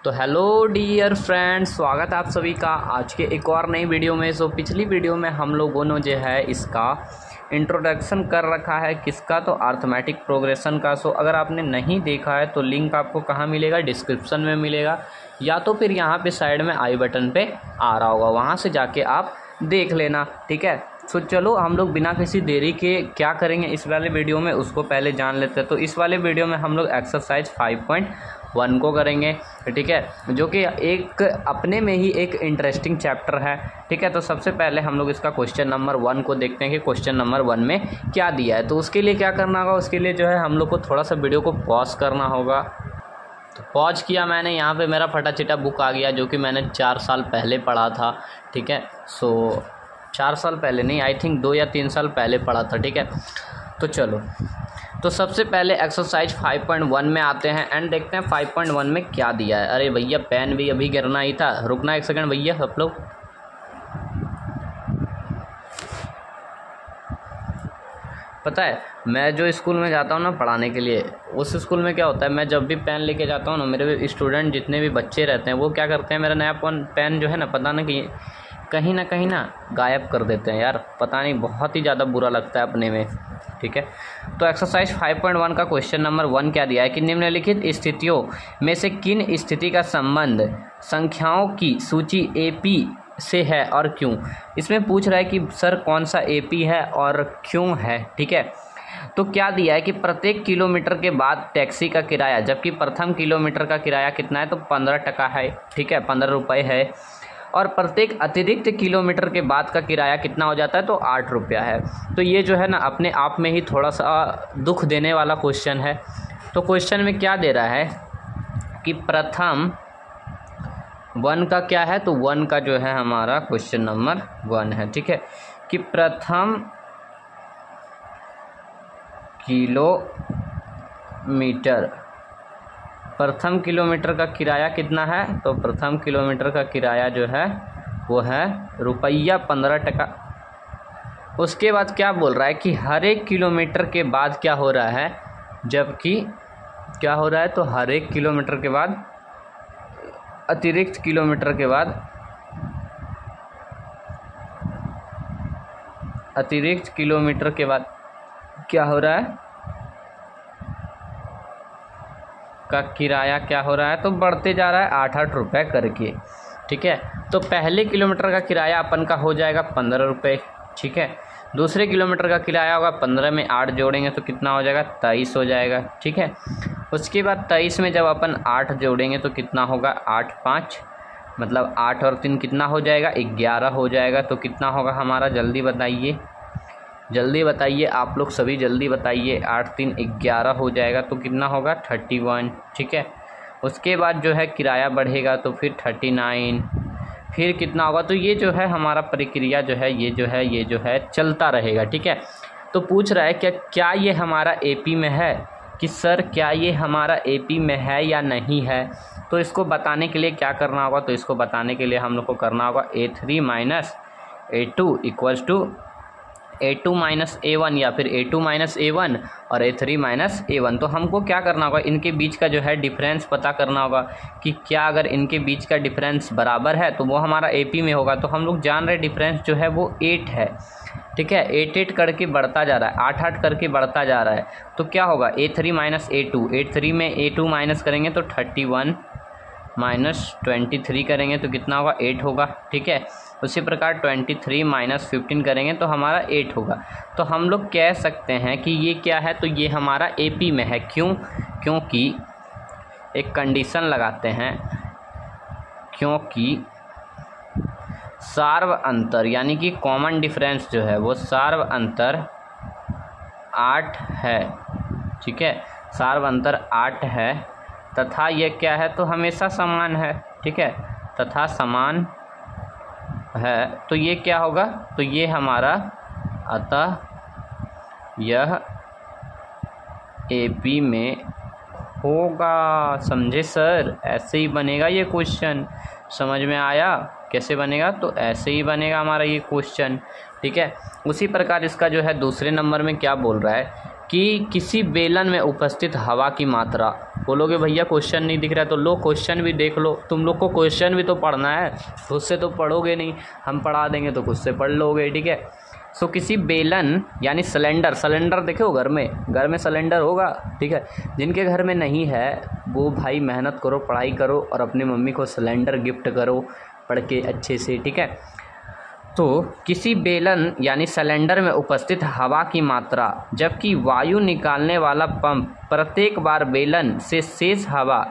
तो hello dear friends, स्वागत है आप सभी का आज के एक और नई वीडियो में। पिछली वीडियो में हम लोगों ने जो है इसका इंट्रोडक्शन कर रखा है, किसका, तो अर्थमेटिक प्रोग्रेशन का। अगर आपने नहीं देखा है तो लिंक आपको कहाँ मिलेगा, डिस्क्रिप्शन में मिलेगा, या तो फिर यहाँ पे साइड में आई बटन पे आ रहा होगा, वहाँ से जाके आप देख लेना, ठीक है। तो चलो हम लोग बिना किसी देरी के क्या करेंगे इस वाले वीडियो में, उसको पहले जान लेते हैं। तो इस वाले वीडियो में हम लोग एक्सरसाइज 5.1 को करेंगे, ठीक है, जो कि एक अपने में ही एक इंटरेस्टिंग चैप्टर है, ठीक है। तो सबसे पहले हम लोग इसका क्वेश्चन नंबर 1 को देखते हैं कि क्वेश्चन नंबर 1 में क्या दिया है। तो उसके लिए क्या करना होगा, उसके लिए जो है हम लोग को थोड़ा सा वीडियो को पॉज करना होगा। तो पॉज किया मैंने, यहाँ पे मेरा फटाचिटा बुक आ गया जो कि मैंने 4 साल पहले पढ़ा था, ठीक है। 4 साल पहले नहीं, आई थिंक 2 या 3 साल पहले पढ़ा था, ठीक है। तो चलो, तो सबसे पहले एक्सरसाइज 5.1 में आते हैं एंड देखते हैं 5.1 में क्या दिया है। अरे भैया पेन भी अभी गिरना ही था, रुकना एक सेकंड भैया सब लोग। पता है मैं जो स्कूल में जाता हूँ ना पढ़ाने के लिए, उस स्कूल में क्या होता है, मैं जब भी पेन लेके जाता हूँ ना, मेरे स्टूडेंट जितने भी बच्चे रहते हैं वो क्या करते हैं, मेरा नया पेन जो है ना, पता नहीं कि कहीं ना गायब कर देते हैं यार, पता नहीं, बहुत ही ज़्यादा बुरा लगता है अपने में, ठीक है। तो एक्सरसाइज 5.1 का क्वेश्चन नंबर 1 क्या दिया है कि निम्नलिखित स्थितियों में से किन स्थिति का संबंध संख्याओं की सूची एपी से है और क्यों। इसमें पूछ रहा है कि सर कौन सा एपी है और क्यों है, ठीक है। तो क्या दिया है कि प्रत्येक किलोमीटर के बाद टैक्सी का किराया, जबकि प्रथम किलोमीटर का किराया कितना है, तो 15 टका है, ठीक है, 15 रुपये है, और प्रत्येक अतिरिक्त किलोमीटर के बाद का किराया कितना हो जाता है, तो 8 रुपया है। तो ये जो है ना अपने आप में ही थोड़ा सा दुख देने वाला क्वेश्चन है। तो क्वेश्चन में क्या दे रहा है कि प्रथम 1 का क्या है, तो 1 का जो है हमारा क्वेश्चन नंबर 1 है, ठीक है, कि प्रथम प्रथम किलोमीटर का किराया कितना है, तो प्रथम किलोमीटर का किराया जो है वो है रुपया 15 टका। उसके बाद क्या बोल रहा है कि हर एक किलोमीटर के बाद क्या हो रहा है, जबकि क्या हो रहा है, तो हर एक किलोमीटर के बाद अतिरिक्त किलोमीटर के बाद क्या हो रहा है का किराया क्या हो रहा है, तो बढ़ते जा रहा है 8-8 रुपये करके, ठीक है। तो पहले किलोमीटर का किराया अपन का हो जाएगा 15 रुपये, ठीक है। दूसरे किलोमीटर का किराया होगा 15 में 8 जोड़ेंगे तो कितना हो जाएगा, 23 हो जाएगा, ठीक है। उसके बाद 23 में जब अपन 8 जोड़ेंगे तो कितना होगा, 8 5 मतलब 8 और 3 कितना हो जाएगा, 11 हो जाएगा। तो कितना होगा हमारा, जल्दी बताइए आप लोग सभी, जल्दी बताइए। 8 3 11 हो जाएगा, तो कितना होगा 31, ठीक है। उसके बाद जो है किराया बढ़ेगा तो फिर 39, फिर कितना होगा, तो ये जो है हमारा प्रक्रिया जो है ये जो है चलता रहेगा, ठीक है। तो पूछ रहा है क्या ये हमारा एपी में है, कि सर क्या ये हमारा एपी में है या नहीं है। तो इसको बताने के लिए क्या करना होगा, तो इसको बताने के लिए हम लोग को करना होगा A3 minus A2 equals to A2 minus A1 या फिर A2 माइनस A1 और A3 माइनस A1। तो हमको क्या करना होगा, इनके बीच का जो है डिफरेंस पता करना होगा कि क्या अगर इनके बीच का डिफरेंस बराबर है तो वो हमारा AP में होगा। तो हम लोग जान रहे डिफरेंस जो है वो 8 है, ठीक है, 8 करके बढ़ता जा रहा है, 8 करके बढ़ता जा रहा है। तो क्या होगा, A3 माइनस A2, 8 में A2 माइनस करेंगे तो 31 माइनस 23 करेंगे तो कितना होगा, 8 होगा, ठीक है। उसी प्रकार 23 माइनस 15 करेंगे तो हमारा 8 होगा। तो हम लोग कह सकते हैं कि ये क्या है, तो ये हमारा AP में है। क्योंकि एक कंडीशन लगाते हैं, क्योंकि सार्व अंतर यानी कि कॉमन डिफरेंस जो है वो सार्व अंतर 8 है, ठीक है, सार्व अंतर 8 है, तथा ये क्या है, तो हमेशा समान है, ठीक है, तथा समान है। तो ये क्या होगा, तो ये हमारा, अतः यह AP में होगा। समझे सर, ऐसे ही बनेगा ये क्वेश्चन, समझ में आया कैसे बनेगा, तो ऐसे ही बनेगा हमारा ये क्वेश्चन, ठीक है। उसी प्रकार इसका जो है दूसरे नंबर में क्या बोल रहा है कि किसी बेलन में उपस्थित हवा की मात्रा। बोलोगे भैया क्वेश्चन नहीं दिख रहा, तो लो क्वेश्चन भी देख लो। तुम लोग को क्वेश्चन भी तो पढ़ना है, खुद से तो पढ़ोगे नहीं, हम पढ़ा देंगे तो खुद से पढ़ लोगे, ठीक है। सो किसी बेलन यानी सिलेंडर, सिलेंडर देखो घर में सिलेंडर होगा, ठीक है। जिनके घर में नहीं है वो भाई मेहनत करो, पढ़ाई करो और अपनी मम्मी को सिलेंडर गिफ्ट करो पढ़ के अच्छे से, ठीक है। तो किसी बेलन यानी सिलेंडर में उपस्थित हवा की मात्रा, जबकि वायु निकालने वाला पंप प्रत्येक बार बेलन से शेष हवा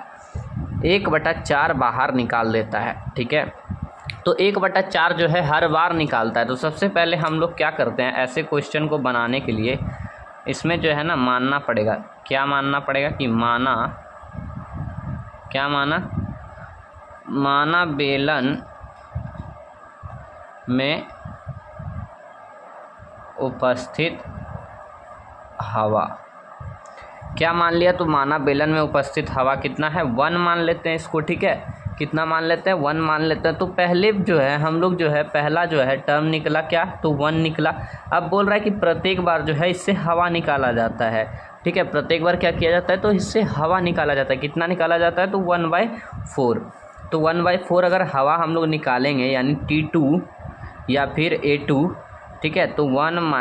1/4 बाहर निकाल देता है, ठीक है। तो 1/4 जो है हर बार निकालता है। तो सबसे पहले हम लोग क्या करते हैं, ऐसे क्वेश्चन को बनाने के लिए इसमें जो है ना मानना पड़ेगा, क्या मानना पड़ेगा कि माना बेलन में उपस्थित हवा, क्या मान लिया, तो माना बेलन में उपस्थित हवा कितना है, 1 मान लेते हैं इसको, ठीक है। कितना मान लेते हैं, 1 मान लेते हैं। तो पहले जो है हम लोग जो है पहला जो है टर्म निकला क्या, तो 1 निकला। अब बोल रहा है कि प्रत्येक बार जो है इससे हवा निकाला जाता है, ठीक है। प्रत्येक बार क्या किया जाता है, तो इससे हवा निकाला जाता है। कितना निकाला जाता है, तो 1/4। तो 1/4 अगर हवा हम लोग निकालेंगे यानी T2 या फिर A2, ठीक है, तो 1 -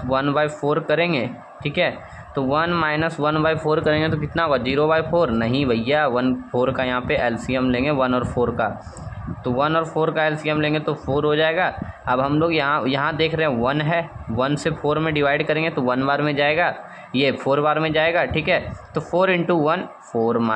1/4 करेंगे, ठीक है। तो 1 - 1/4 करेंगे तो कितना होगा, 0/4 नहीं भैया, 1/4 का यहाँ पे एलसीएम लेंगे, 1 और 4 का। तो 1 और 4 का एलसीएम लेंगे तो 4 हो जाएगा। अब हम लोग यहाँ देख रहे हैं 1 है, 1 से 4 में डिवाइड करेंगे तो 1 बार में जाएगा, ये 4 बार में जाएगा, ठीक है। तो 4 × 1 4 -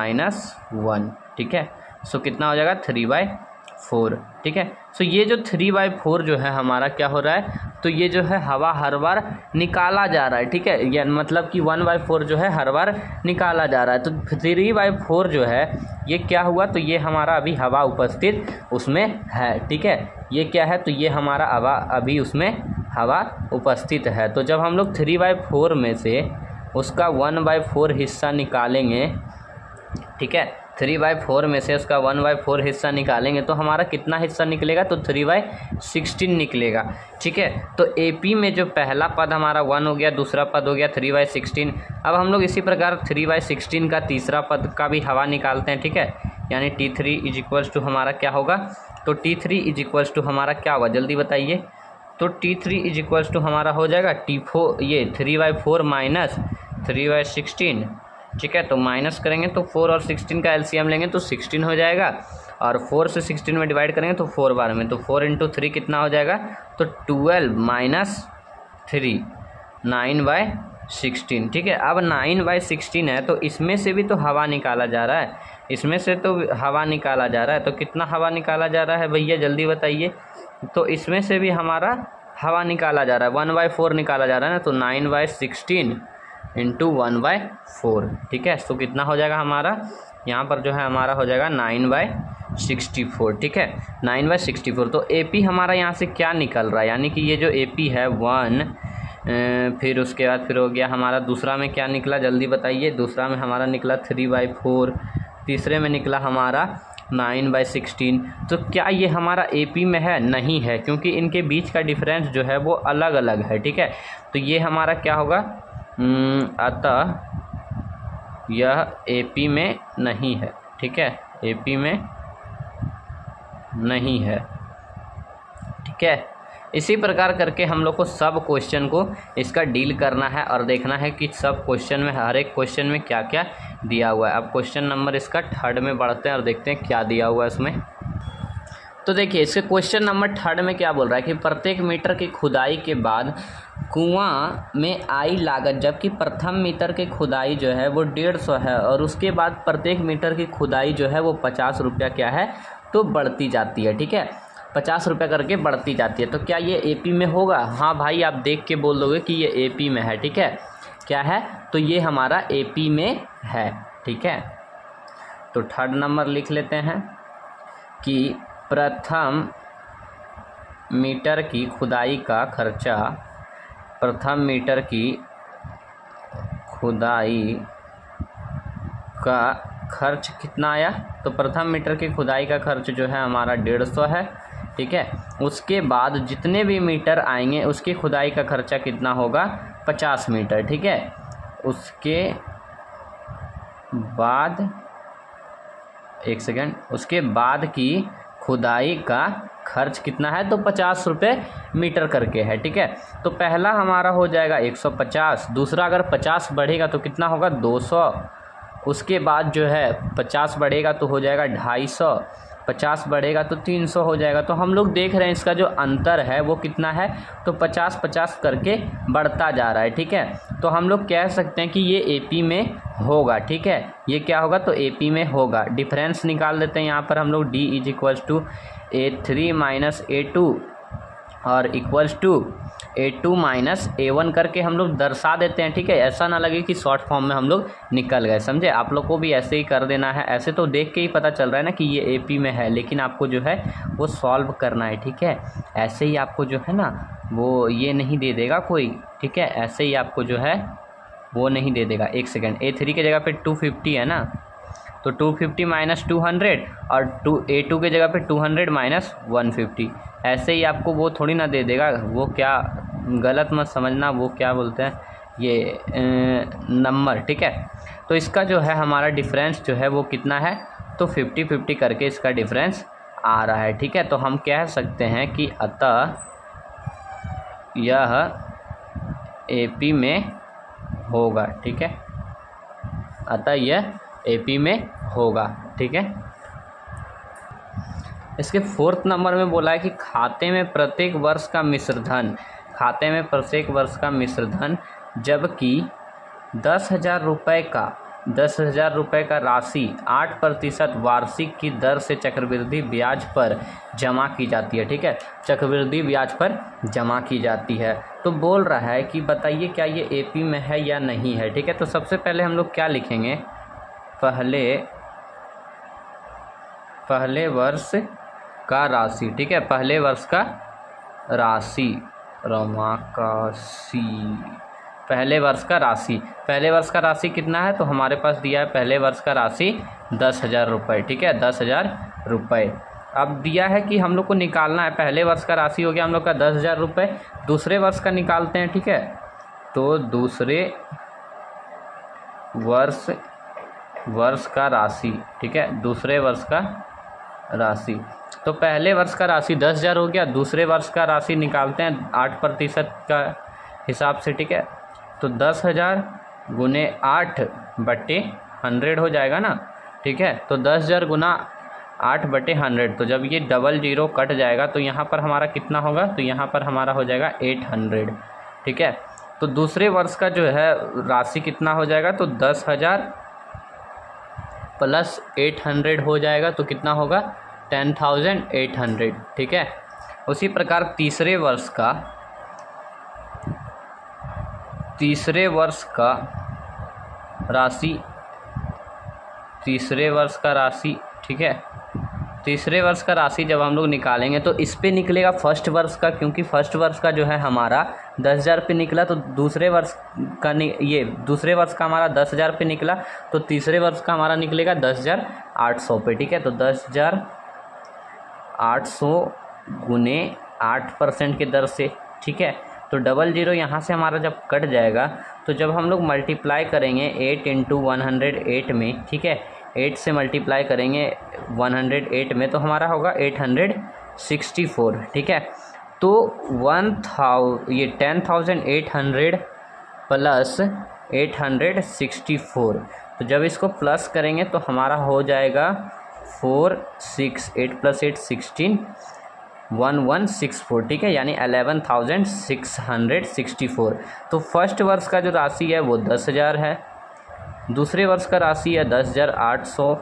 1, ठीक है। सो कितना हो जाएगा 3/4, ठीक है। सो ये जो 3/4 जो है हमारा क्या हो रहा है, तो ये जो है हवा हर बार निकाला जा रहा है, ठीक है। ये मतलब कि 1/4 जो है हर बार निकाला जा रहा है। तो 3/4 जो है ये क्या हुआ, तो ये हमारा अभी हवा उपस्थित उसमें है, ठीक है। ये क्या है, तो ये हमारा हवा अभी उसमें हवा उपस्थित है। तो जब हम लोग 3/4 में से उसका 1/4 हिस्सा निकालेंगे, ठीक है, 3/4 में से उसका 1/4 हिस्सा निकालेंगे तो हमारा कितना हिस्सा निकलेगा, तो 3/16 निकलेगा, ठीक है। तो AP में जो पहला पद हमारा 1 हो गया, दूसरा पद हो गया 3/16। अब हम लोग इसी प्रकार 3/16 का तीसरा पद का भी हवा निकालते हैं, ठीक है। यानी T3 = हमारा क्या होगा, तो T3 = हमारा क्या होगा, जल्दी बताइए। तो T3 = हमारा हो जाएगा T4, ये 3/4 - 3/16, ठीक है। तो माइनस करेंगे तो 4 और 16 का एलसीएम लेंगे तो 16 हो जाएगा, और 4 से 16 में डिवाइड करेंगे तो 4 बार में, तो 4 × 3 कितना हो जाएगा, तो 12 - 3 9/16, ठीक है। अब 9/16 है तो इसमें से भी तो हवा निकाला जा रहा है, इसमें से तो हवा निकाला जा रहा है। तो कितना हवा निकाला जा रहा है भैया, जल्दी बताइए। तो इसमें से भी हमारा हवा निकाला जा रहा है, 1/4 निकाला जा रहा है ना, तो 9/16 × 1/4, ठीक है। तो कितना हो जाएगा हमारा, यहाँ पर जो है हमारा हो जाएगा 9/64, ठीक है, 9/64। तो AP हमारा यहाँ से क्या निकल रहा है, यानी कि ये जो AP है 1, फिर उसके बाद फिर हो गया हमारा दूसरा में क्या निकला, जल्दी बताइए। दूसरा में हमारा निकला 3/4, तीसरे में निकला हमारा 9/16। तो क्या ये हमारा AP में है, नहीं है, क्योंकि इनके बीच का डिफरेंस जो है वो अलग अलग है, ठीक है। तो ये हमारा क्या होगा, अतः यह AP में नहीं है, ठीक है, AP में नहीं है, ठीक है। इसी प्रकार करके हम लोग को सब क्वेश्चन को इसका डील करना है और देखना है कि सब क्वेश्चन में, हर एक क्वेश्चन में क्या क्या दिया हुआ है। अब क्वेश्चन नंबर इसका 3rd में बढ़ते हैं और देखते हैं क्या दिया हुआ है इसमें। तो देखिए इसके क्वेश्चन नंबर 3rd में क्या बोल रहा है कि प्रत्येक मीटर की खुदाई के बाद कुआं में आई लागत, जबकि प्रथम मीटर की खुदाई जो है वो 150 है और उसके बाद प्रत्येक मीटर की खुदाई जो है वो 50 रुपया क्या है, तो बढ़ती जाती है, ठीक है, 50 रुपया करके बढ़ती जाती है। तो क्या ये AP में होगा, हाँ भाई आप देख के बोल दोगे कि ये AP में है, ठीक है। क्या है, तो ये हमारा AP में है, ठीक है। तो 3rd नंबर लिख लेते हैं कि प्रथम मीटर की खुदाई का खर्चा, प्रथम मीटर की खुदाई का खर्च कितना आया, तो प्रथम मीटर की खुदाई का खर्च जो है हमारा 150 है, ठीक है। उसके बाद जितने भी मीटर आएंगे उसकी खुदाई का खर्चा कितना होगा, 50 मीटर, ठीक है। उसके बाद एक सेकेंड, उसके बाद की खुदाई का खर्च कितना है, तो 50 रुपये मीटर करके है। ठीक है, तो पहला हमारा हो जाएगा 150, दूसरा अगर 50 बढ़ेगा तो कितना होगा 200, उसके बाद जो है 50 बढ़ेगा तो हो जाएगा 250, 50 बढ़ेगा तो 300 हो जाएगा। तो हम लोग देख रहे हैं इसका जो अंतर है वो कितना है, तो 50-50 करके बढ़ता जा रहा है। ठीक है, तो हम लोग कह सकते हैं कि ये एपी में होगा। ठीक है, ये क्या होगा, तो एपी में होगा। डिफरेंस निकाल देते हैं यहाँ पर हम लोग, D = A3 - A2 और इक्वल्स टू A2 - A1 करके हम लोग दर्शा देते हैं। ठीक है, ऐसा ना लगे कि शॉर्ट फॉर्म में हम लोग निकल गए, समझे। आप लोग को भी ऐसे ही कर देना है। ऐसे तो देख के ही पता चल रहा है ना कि ये एपी में है, लेकिन आपको जो है वो सॉल्व करना है। ठीक है, ऐसे ही आपको जो है ना वो ये नहीं दे देगा कोई। ठीक है, ऐसे ही आपको जो है वो नहीं दे देगा। एक सेकेंड, A3 की जगह पे 250 है ना, तो 250 - 200 और A2 की जगह पे 200 - 150, ऐसे ही आपको वो थोड़ी ना दे देगा। वो क्या, गलत मत समझना, वो क्या बोलते हैं ये नंबर। ठीक है, तो इसका जो है हमारा डिफरेंस जो है वो कितना है, तो 50-50 करके इसका डिफरेंस आ रहा है। ठीक है, तो हम कह सकते हैं कि अतः यह एपी में होगा। ठीक है, अतः यह एपी में होगा। ठीक है, इसके 4th नंबर में बोला है कि खाते में प्रत्येक वर्ष का मिश्रधन, खाते में प्रत्येक वर्ष का मिश्रधन, जबकि 10,000 रुपये का राशि 8% वार्षिक की दर से चक्रवृद्धि ब्याज पर जमा की जाती है। ठीक है, चक्रवृद्धि ब्याज पर जमा की जाती है। तो बोल रहा है कि बताइए क्या ये एपी में है या नहीं है। ठीक है, तो सबसे पहले हम लोग क्या लिखेंगे, पहले वर्ष का राशि। ठीक है, पहले वर्ष का राशि, पहले वर्ष का राशि, पहले वर्ष का राशि कितना है, तो हमारे पास दिया है पहले वर्ष का राशि 10,000 रुपये। ठीक है, 10,000 रुपये। अब दिया है कि हम लोग को निकालना है, पहले वर्ष का राशि हो गया हम लोग का 10,000 रुपये, दूसरे वर्ष का निकालते हैं। ठीक है, तो दूसरे वर्ष का राशि। ठीक है, दूसरे वर्ष का राशि, तो पहले वर्ष का राशि 10,000 हो गया, दूसरे वर्ष का राशि निकालते हैं 8% का हिसाब से। ठीक है, तो 10,000 गुने 8/100 हो जाएगा ना। ठीक है, तो 10,000 गुना 8/100, तो जब ये 00 कट जाएगा तो यहाँ पर हमारा कितना होगा, तो यहाँ पर हमारा हो जाएगा 800। ठीक है, तो दूसरे वर्ष का जो है राशि कितना हो जाएगा, तो 10,000 + 800 हो जाएगा, तो कितना होगा 10,800। ठीक है, उसी प्रकार तीसरे वर्ष का राशि, ठीक है, तीसरे वर्ष का राशि जब हम लोग निकालेंगे तो इस पे निकलेगा फर्स्ट वर्ष का, क्योंकि फर्स्ट वर्ष का जो है हमारा 10,000 पे निकला, तो दूसरे वर्ष का ये दूसरे वर्ष का हमारा 10,000 पे निकला, तो तीसरे वर्ष का हमारा निकलेगा 10,800 पे। ठीक है, तो 10,800 गुने 8% के दर से। ठीक है, तो 00 यहाँ से हमारा जब कट जाएगा, तो जब हम लोग मल्टीप्लाई करेंगे 8 × 108 में, ठीक है, 8 से मल्टीप्लाई करेंगे 108 में, तो हमारा होगा 864। ठीक है, तो 10,800 + 864, तो जब इसको प्लस करेंगे तो हमारा हो जाएगा 8 + 8 16 1164। ठीक है, यानी 11,664। तो फर्स्ट वर्ष का जो राशि है वो 10,000 है, दूसरे वर्ष का राशि है 10,800,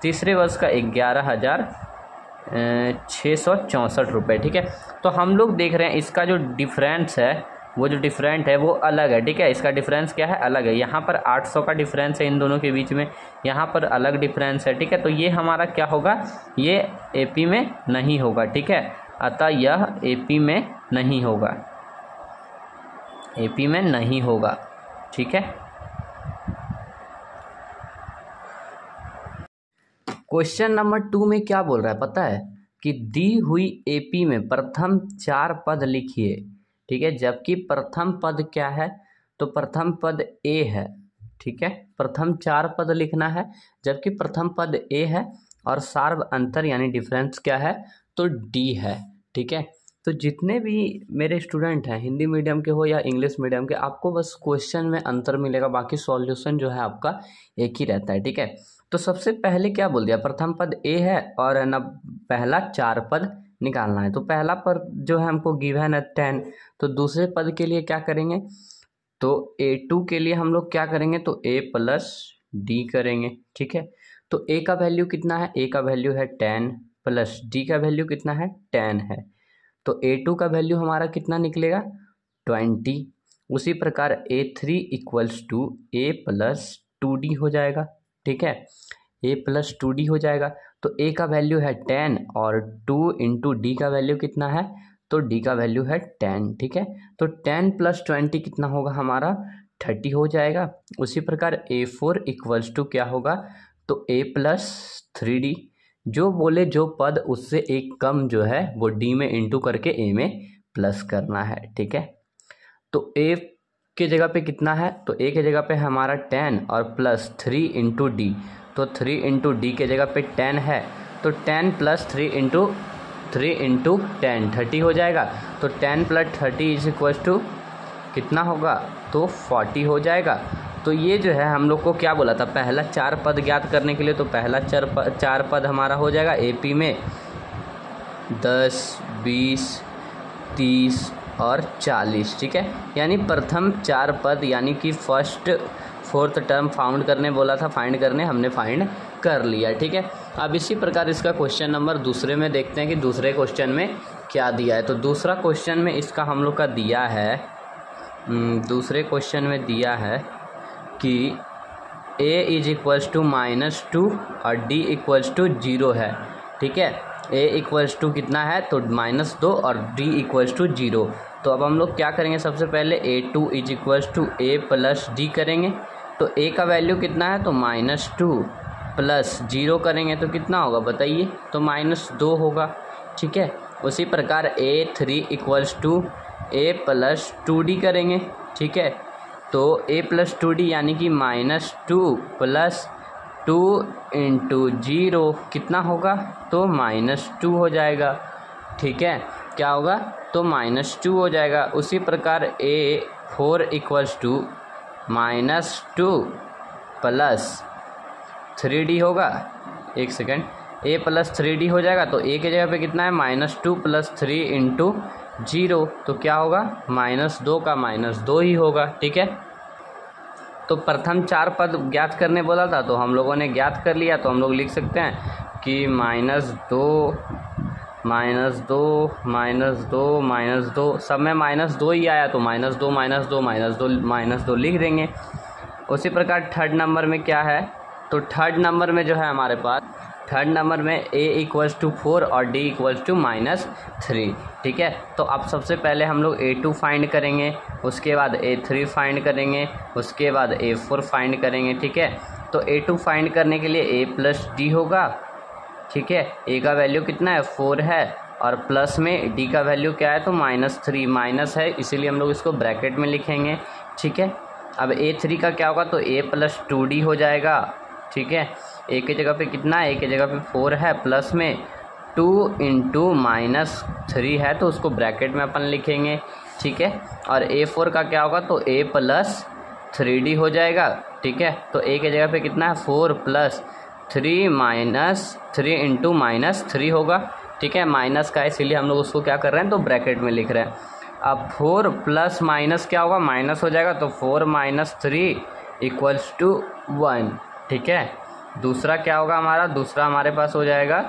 तीसरे वर्ष का 11,664 रुपये। ठीक है, तो हम लोग देख रहे हैं इसका जो डिफरेंस है वो जो डिफरेंट है वो अलग है। ठीक है, इसका डिफरेंस क्या है, अलग है। यहाँ पर 800 का डिफरेंस है इन दोनों के बीच में, यहाँ पर अलग डिफरेंस है। ठीक है, तो ये हमारा क्या होगा, ये एपी में नहीं होगा। ठीक है, अतः यह एपी में नहीं होगा, एपी में नहीं होगा। ठीक है, क्वेश्चन नंबर 2 में क्या बोल रहा है पता है, कि दी हुई एपी में प्रथम 4 पद लिखिए। ठीक है, जबकि प्रथम पद क्या है, तो प्रथम पद ए है, ठीक है, प्रथम 4 पद लिखना है, जबकि प्रथम पद ए है और सार्व अंतर यानी डिफरेंस क्या है, तो डी है, ठीक है। तो जितने भी मेरे स्टूडेंट हैं हिंदी मीडियम के हो या इंग्लिश मीडियम के, आपको बस क्वेश्चन में अंतर मिलेगा, बाकी सॉल्यूशन जो है आपका एक ही रहता है, ठीक है। तो सबसे पहले क्या बोल दिया, प्रथम पद ए है और ना पहला 4 पद निकालना है। तो पहला पद जो है हमको गिवन है 10, तो दूसरे पद के लिए क्या करेंगे, तो A2 के लिए हम लोग क्या करेंगे, तो A प्लस डी करेंगे, ठीक है। तो A का वैल्यू कितना है, A का वैल्यू है 10 प्लस D का वैल्यू कितना है, 10 है। तो A2 का वैल्यू हमारा कितना निकलेगा, 20। उसी प्रकार A3 equals to A plus 2D हो जाएगा, ठीक है, A प्लस 2D हो जाएगा। तो A का वैल्यू है 10 और 2 इंटू D का वैल्यू कितना है, तो D का वैल्यू है 10, ठीक है। तो 10 प्लस 20 कितना होगा हमारा, 30 हो जाएगा। उसी प्रकार A4 इक्वल्स टू क्या होगा, तो A प्लस 3D, जो बोले जो पद उससे एक कम जो है वो D में इंटू करके A में प्लस करना है, ठीक है। तो A के जगह पे कितना है, तो A के जगह पे हमारा 10 और प्लस 3 इंटू डी, तो 3 इंटू डी के जगह पे 10 है, तो 10 प्लस 3 इंटू 10 30 हो जाएगा। तो 10 प्लस 30 इज इक्वल टू कितना होगा, तो 40 हो जाएगा। तो ये जो है हम लोग को क्या बोला था, पहला 4 पद ज्ञात करने के लिए, तो पहला 4 पद हमारा हो जाएगा AP में 10, 20, 30 और 40, ठीक है। यानी प्रथम 4 पद यानी कि फर्स्ट 4th टर्म फाउंड करने बोला था, फाइंड करने, हमने फाइंड कर लिया, ठीक है। अब इसी प्रकार इसका क्वेश्चन नंबर दूसरे में देखते हैं कि दूसरे क्वेश्चन में क्या दिया है। तो दूसरा क्वेश्चन में इसका हम लोग का दिया है, दूसरे क्वेश्चन में दिया है कि A इज इक्वल्स टू -2 और D इक्वल्स टू 0 है, ठीक है। A इक्वल्स टू कितना है, तो -2 और D इक्वल्स टू 0। तो अब हम लोग क्या करेंगे, सबसे पहले A2 is equals to A plus D करेंगे। तो A का वैल्यू कितना है, तो -2 प्लस 0 करेंगे तो कितना होगा बताइए, तो -2 होगा, ठीक है। उसी प्रकार A3 equals to A plus 2D करेंगे, ठीक है। तो A प्लस 2D यानी कि -2 प्लस 2 इंटू 0 कितना होगा, तो -2 हो जाएगा, ठीक है। क्या होगा, तो -2 हो जाएगा। उसी प्रकार A4 equals to -2 plus 3D होगा, एक सेकेंड, A प्लस 3D हो जाएगा। तो A के जगह पे कितना है, -2 प्लस 3 इंटू 0, तो क्या होगा, -2 का -2 ही होगा, ठीक है। तो प्रथम 4 पद ज्ञात करने बोला था, तो हम लोगों ने ज्ञात कर लिया। तो हम लोग लिख सकते हैं कि -2 सब में -2 ही आया, तो -2 लिख देंगे। उसी प्रकार थर्ड नंबर में क्या है, तो थर्ड नंबर में जो है हमारे पास, थर्ड नंबर में A इक्वल्स टू 4 और D इक्वल्स टू -3, ठीक है। तो अब सबसे पहले हम लोग A2 फाइंड करेंगे, उसके बाद A3 फाइंड करेंगे, उसके बाद A4 फाइंड करेंगे, ठीक है। तो A2 फाइंड करने के लिए A प्लस D होगा, ठीक है। A का वैल्यू कितना है, 4 है, और प्लस में D का वैल्यू क्या है, तो -3, माइनस है इसीलिए हम लोग इसको ब्रैकेट में लिखेंगे, ठीक है। अब A3 का क्या होगा, तो A प्लस 2D हो जाएगा, ठीक है। A के जगह पे कितना है, A के जगह पे 4 है, प्लस में 2 इंटू -3 है, तो उसको ब्रैकेट में अपन लिखेंगे, ठीक है। और A4 का क्या होगा, तो A प्लस 3D हो जाएगा, ठीक है। तो A के जगह पे कितना है, 4 प्लस 3 -3 इंटू -3 होगा, ठीक है। माइनस का है इसीलिए हम लोग उसको क्या कर रहे हैं, तो ब्रैकेट में लिख रहे हैं। अब 4 प्लस माइनस क्या होगा, माइनस हो जाएगा, तो 4 - 3 इक्वल्स टू 1, ठीक है। दूसरा क्या होगा हमारा, दूसरा हमारे पास हो जाएगा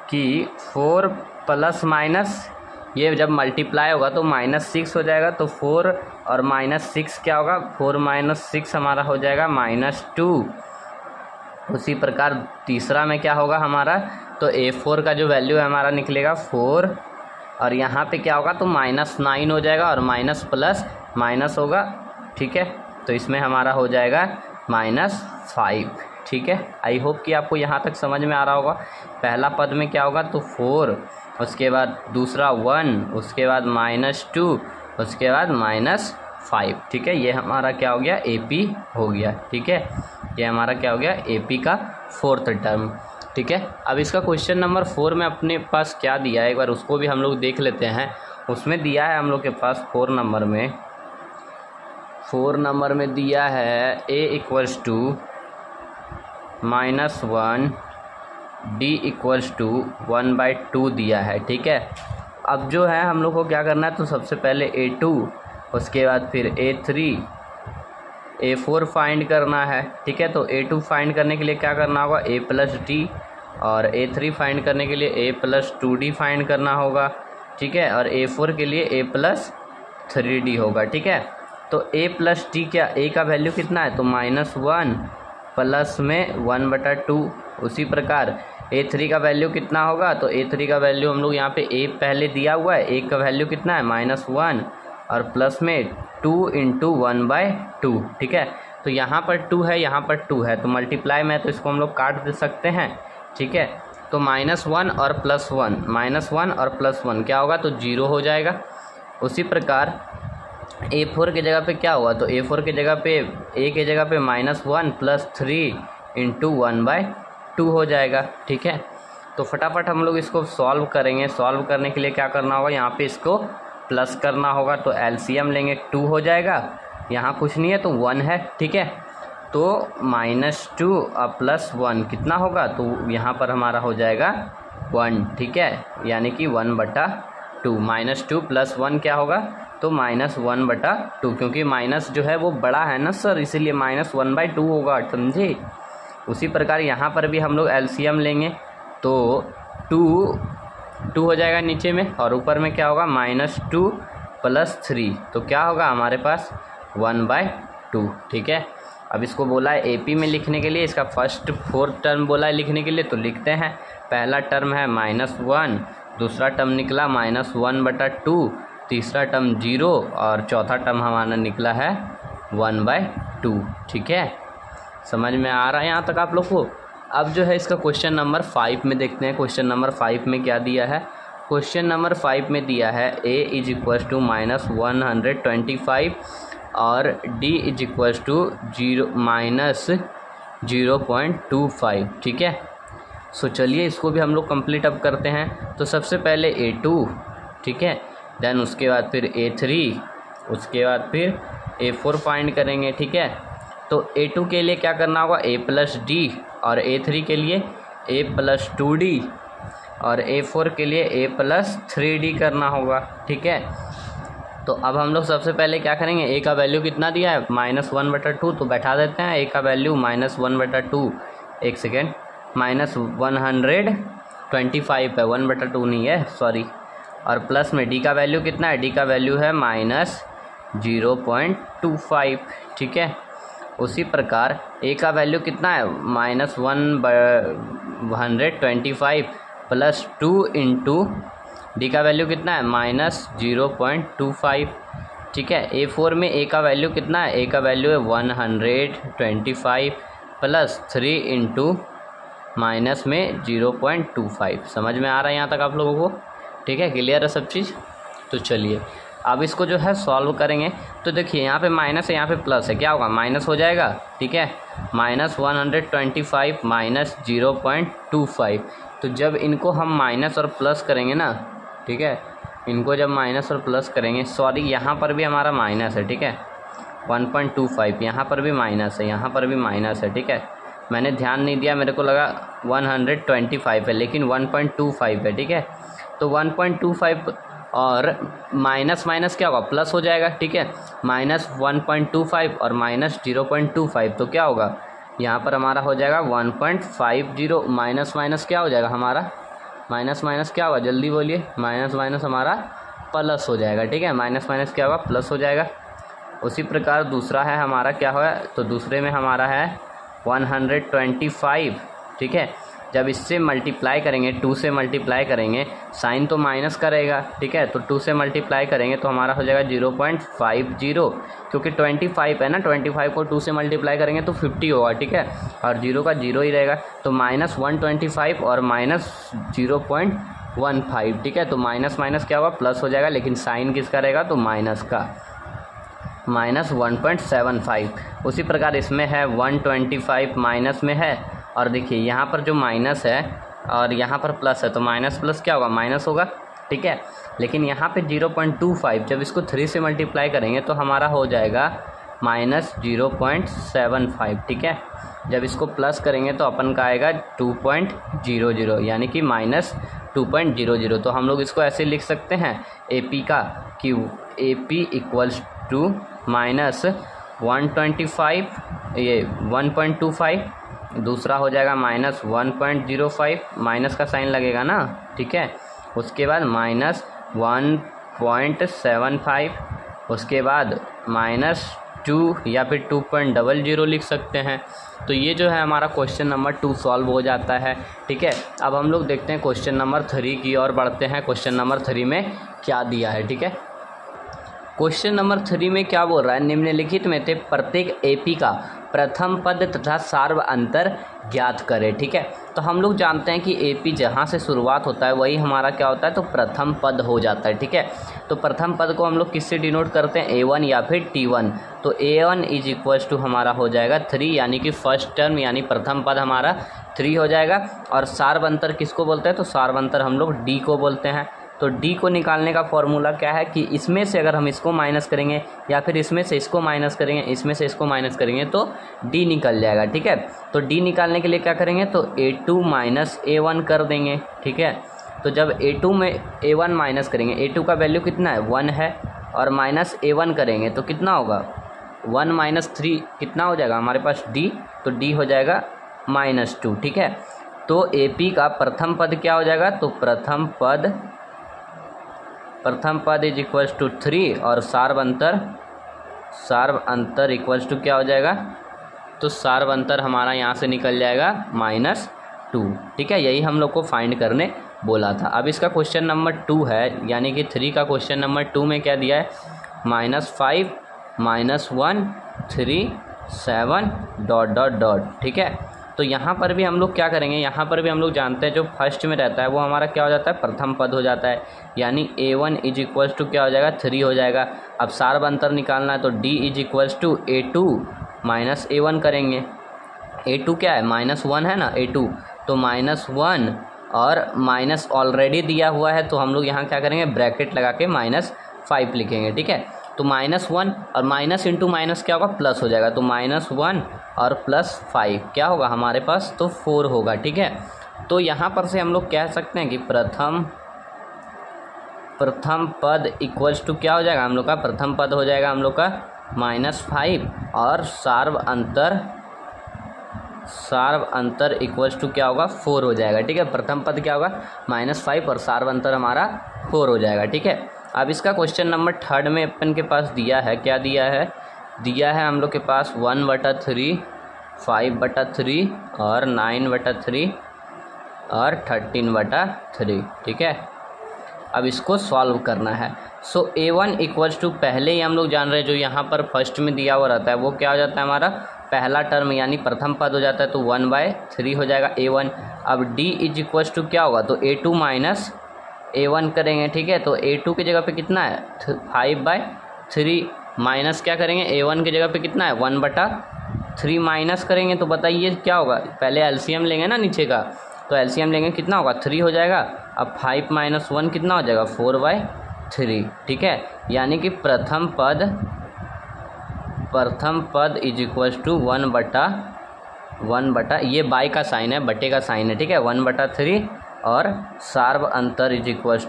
कि 4 प्लस माइनस, ये जब मल्टीप्लाई होगा तो -6 हो जाएगा, तो 4 और -6 क्या होगा, 4 - 6 हमारा हो जाएगा -2। उसी प्रकार तीसरा में क्या होगा हमारा, तो A4 का जो वैल्यू है हमारा निकलेगा 4, और यहाँ पे क्या होगा, तो -9 हो जाएगा, और माइनस प्लस माइनस होगा, ठीक है। तो इसमें हमारा हो जाएगा -5, ठीक है। आई होप कि आपको यहाँ तक समझ में आ रहा होगा। पहला पद में क्या होगा, तो 4, उसके बाद दूसरा 1, उसके बाद -2, उसके बाद 5। ठीक है, ये हमारा क्या हो गया, AP हो गया। ठीक है, ये हमारा क्या हो गया, AP का 4th टर्म। ठीक है, अब इसका क्वेश्चन नंबर 4 में अपने पास क्या दिया है एक बार उसको भी हम लोग देख लेते हैं। उसमें दिया है हम लोग के पास 4 नंबर में दिया है a equals to -1 d equals to 1/2 दिया है। ठीक है, अब जो है हम लोग को क्या करना है, तो सबसे पहले A2, उसके बाद फिर A3 A4 फाइंड करना है। ठीक है, तो A2 फाइंड करने के लिए क्या करना होगा, A + D, और A3 फाइंड करने के लिए A + 2D फाइंड करना होगा। ठीक है, और A4 के लिए A + 3D होगा। ठीक है, तो A + D क्या, A का वैल्यू कितना है, तो -1 प्लस में 1/2। उसी प्रकार A3 का वैल्यू कितना होगा, तो A3 का वैल्यू हम लोग यहाँ पे A पहले दिया हुआ है, A का वैल्यू कितना है -1 और प्लस में 2 × 1/2। ठीक है, तो यहाँ पर 2 है, यहाँ पर 2 है, तो मल्टीप्लाई में तो इसको हम लोग काट दे सकते हैं। ठीक है, तो -1 और +1 क्या होगा, तो 0 हो जाएगा। उसी प्रकार A4 की जगह पे क्या हुआ, तो A4 की जगह पे A की जगह पे -1 + 3 × 1/2 हो जाएगा। ठीक है, तो फटाफट हम लोग इसको सॉल्व करेंगे। सॉल्व करने के लिए क्या करना होगा, यहाँ पे इसको प्लस करना होगा, तो LCM लेंगे, 2 हो जाएगा। यहाँ कुछ नहीं है तो 1 है। ठीक है, तो -2 और +1 कितना होगा, तो यहाँ पर हमारा हो जाएगा 1। ठीक है, यानी कि 1/2। -2 + 1 क्या होगा, तो -1/2, क्योंकि माइनस जो है वो बड़ा है ना सर, इसीलिए -1/2 होगा, समझे। उसी प्रकार यहाँ पर भी हम लोग LCM लेंगे, तो 2 हो जाएगा नीचे में, और ऊपर में क्या होगा, -2 + 3, तो क्या होगा हमारे पास 1/2। ठीक है, अब इसको बोला है AP में लिखने के लिए, इसका फर्स्ट 4th टर्म बोला है लिखने के लिए, तो लिखते हैं। पहला टर्म है -1, दूसरा टर्म निकला -1/2, तीसरा टर्म 0, और चौथा टर्म हमारा निकला है 1/2। ठीक है, समझ में आ रहा है यहाँ तक आप लोग को। अब जो है इसका क्वेश्चन नंबर 5 में देखते हैं। क्वेश्चन नंबर 5 में क्या दिया है, क्वेश्चन नंबर 5 में दिया है A = -125 और D = 0-0.25। ठीक है, सो चलिए इसको भी हम लोग कंप्लीट अब करते हैं। तो सबसे पहले A2, ठीक है, देन उसके बाद फिर A3, उसके बाद फिर A4 फाइंड करेंगे। ठीक है, तो A2 के लिए क्या करना होगा, A + D, और A3 के लिए A + 2D, और A4 के लिए A + 3D करना होगा। ठीक है, तो अब हम लोग सबसे पहले क्या करेंगे, A का वैल्यू कितना दिया है, -1/2, तो बैठा देते हैं A का वैल्यू -1/2। एक सेकेंड, -125 है, 1/2 नहीं है, सॉरी। और प्लस में D का वैल्यू कितना है, D का वैल्यू है -0.25। ठीक है, उसी प्रकार A का वैल्यू कितना है, -125 + 2 × D का वैल्यू कितना है, -0.25। ठीक है, A4 में A का वैल्यू कितना है, A का वैल्यू है 125 + 3 × -0.25। समझ में आ रहा है यहाँ तक आप लोगों को। ठीक है, क्लियर है सब चीज़। तो चलिए अब इसको जो है सॉल्व करेंगे। तो देखिए यहाँ पे माइनस है, यहाँ पे प्लस है, क्या होगा, माइनस हो जाएगा। ठीक है, -125 - 0.25। तो जब इनको हम माइनस और प्लस करेंगे ना, ठीक है, इनको जब माइनस और प्लस करेंगे, सॉरी यहाँ पर भी हमारा माइनस है। ठीक है, 1.25, यहाँ पर भी माइनस है, यहाँ पर भी माइनस है। ठीक है, मैंने ध्यान नहीं दिया, मेरे को लगा 125 है, लेकिन 1.25 है। ठीक है, तो 1.25 और माइनस माइनस क्या होगा, प्लस हो जाएगा। ठीक है, -1.25 और -0.25, तो क्या होगा, यहाँ पर हमारा हो जाएगा 1.50। माइनस माइनस क्या हो जाएगा हमारा, माइनस माइनस क्या होगा, जल्दी बोलिए, माइनस माइनस हमारा प्लस हो जाएगा। ठीक है, माइनस माइनस क्या होगा, प्लस हो जाएगा। उसी प्रकार दूसरा है हमारा क्या हुआ, तो दूसरे में हमारा है 125। ठीक है, जब इससे मल्टीप्लाई करेंगे, 2 से मल्टीप्लाई करेंगे, साइन तो माइनस करेगा। ठीक है, तो 2 से मल्टीप्लाई करेंगे तो हमारा हो जाएगा 0.50, क्योंकि 25 है ना, 25 को 2 से मल्टीप्लाई करेंगे तो 50 होगा। ठीक है, और 0 का 0 ही रहेगा, तो -125 और -0.15। ठीक है, तो माइनस माइनस क्या होगा, प्लस हो जाएगा, लेकिन साइन किसका रहेगा, तो माइनस का। माइनस 1.75। उसी प्रकार इसमें है 125 माइनस में है, और देखिए यहाँ पर जो माइनस है और यहाँ पर प्लस है, तो माइनस प्लस क्या होगा, माइनस होगा, ठीक है। लेकिन यहाँ पे 0.25 जब इसको 3 से मल्टीप्लाई करेंगे तो हमारा हो जाएगा माइनस 0.75, ठीक है। जब इसको प्लस करेंगे तो अपन का आएगा 2.00, यानी कि माइनस 2.00। तो हम लोग इसको ऐसे लिख सकते हैं AP का कि AP इक्वल्स टू माइनस 125, ये 1.25, दूसरा हो जाएगा माइनस 1.05, माइनस का साइन लगेगा ना, ठीक है। उसके बाद माइनस 1.75, उसके बाद माइनस 2 या फिर 2.00 लिख सकते हैं। तो ये जो है हमारा क्वेश्चन नंबर 2 सॉल्व हो जाता है, ठीक है। अब हम लोग देखते हैं क्वेश्चन नंबर 3 की ओर बढ़ते हैं। क्वेश्चन नंबर 3 में क्या दिया है, ठीक है। क्वेश्चन नंबर 3 में क्या बोल रहा है, निम्नलिखित में से प्रत्येक AP का प्रथम पद तथा सार्व अंतर ज्ञात करें, ठीक है। तो हम लोग जानते हैं कि AP जहाँ से शुरुआत होता है वही हमारा क्या होता है, तो प्रथम पद हो जाता है, ठीक है। तो प्रथम पद को हम लोग किससे डिनोट करते हैं, A1 या फिर T1। तो A1 इज इक्वल्स टू हमारा हो जाएगा 3, यानी कि फर्स्ट टर्म यानी प्रथम पद हमारा 3 हो जाएगा। और सार्व अंतर किसको बोलते हैं, तो सार्व अंतर हम लोग D को बोलते हैं। तो D को निकालने का फॉर्मूला क्या है कि इसमें से अगर हम इसको माइनस करेंगे या फिर इसमें से इसको माइनस करेंगे, इसमें से इसको माइनस करेंगे तो D निकल जाएगा, ठीक है। तो D निकालने के लिए क्या करेंगे, तो A2 माइनस A1 कर देंगे, ठीक है। तो जब A2 में A1 माइनस करेंगे, A2 का वैल्यू कितना है, 1 है, और माइनस A1 करेंगे तो कितना होगा, 1 माइनस 3 कितना हो जाएगा हमारे पास D, तो D हो जाएगा -2, ठीक है। तो AP का प्रथम पद क्या हो जाएगा, तो प्रथम पद इज इक्वल्स टू 3 और सार्व अंतर इक्वल्स टू क्या हो जाएगा, तो सार्व अंतर हमारा यहाँ से निकल जाएगा -2, ठीक है। यही हम लोग को फाइंड करने बोला था। अब इसका क्वेश्चन नंबर 2 है, यानी कि 3 का क्वेश्चन नंबर 2 में क्या दिया है, -5 -1 3 7 ... ठीक है। तो यहाँ पर भी हम लोग क्या करेंगे, यहाँ पर भी हम लोग जानते हैं जो फर्स्ट में रहता है वो हमारा क्या हो जाता है, प्रथम पद हो जाता है, यानी A1 इज इक्वल्स टू क्या हो जाएगा, 3 हो जाएगा। अब सार्व अंतर निकालना है तो D is equals to A2 minus A1 करेंगे। A2 क्या है, -1 है ना A2, तो -1 और माइनस ऑलरेडी दिया हुआ है तो हम लोग यहाँ क्या करेंगे, ब्रैकेट लगा के -5 लिखेंगे, ठीक है। तो -1 और माइनस इंटू माइनस क्या होगा, प्लस हो जाएगा। तो -1 और +5 क्या होगा हमारे पास, तो 4 होगा, ठीक है। तो यहाँ पर से हम लोग कह सकते हैं कि प्रथम पद इक्वल्स टू क्या हो जाएगा हम लोग का, प्रथम पद हो जाएगा हम लोग का -5 और सार्व अंतर इक्वल्स टू क्या होगा, 4 हो जाएगा, ठीक है। प्रथम पद क्या होगा, -5 और सार्व अंतर हमारा 4 हो जाएगा, ठीक है। अब इसका क्वेश्चन नंबर 3 में अपन के पास दिया है, क्या दिया है हम लोग के पास 1/3 5/3 और 9/3 और 13/3, ठीक है। अब इसको सॉल्व करना है। सो A1 इक्वल्स टू, पहले ही हम लोग जान रहे हैं जो यहाँ पर फर्स्ट में दिया हुआ रहता है वो क्या हो जाता है हमारा पहला टर्म यानी प्रथम पद हो जाता है, तो 1/3 हो जाएगा A1। अब D इज इक्वल्स टू क्या होगा, तो A2 माइनस A1 करेंगे, ठीक है। तो A2 की जगह पे कितना है, 5/3 माइनस क्या करेंगे, A1 की जगह पे कितना है, 1/3 माइनस करेंगे तो बताइए क्या होगा, पहले एलसीएम लेंगे ना नीचे का, तो एलसीएम लेंगे कितना होगा, 3 हो जाएगा। अब 5 - 1 कितना हो जाएगा, 4/3, ठीक है। यानी कि प्रथम पद इज इक्वल्स टू 1/, ये बाई का साइन है, बटे का साइन है, ठीक है, 1/3 और सार्व अंतर इज इक्वल्स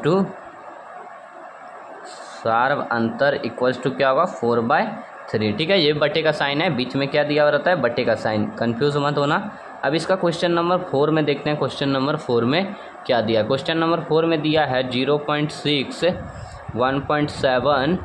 टू क्या होगा, 4/3, ठीक है। ये बटे का साइन है, बीच में क्या दिया हुआ रहता है, बटे का साइन, कंफ्यूज मत होना। अब इसका क्वेश्चन नंबर 4 में देखते हैं, क्वेश्चन नंबर 4 में क्या दिया। क्वेश्चन नंबर 4 में दिया है 0.6 1.7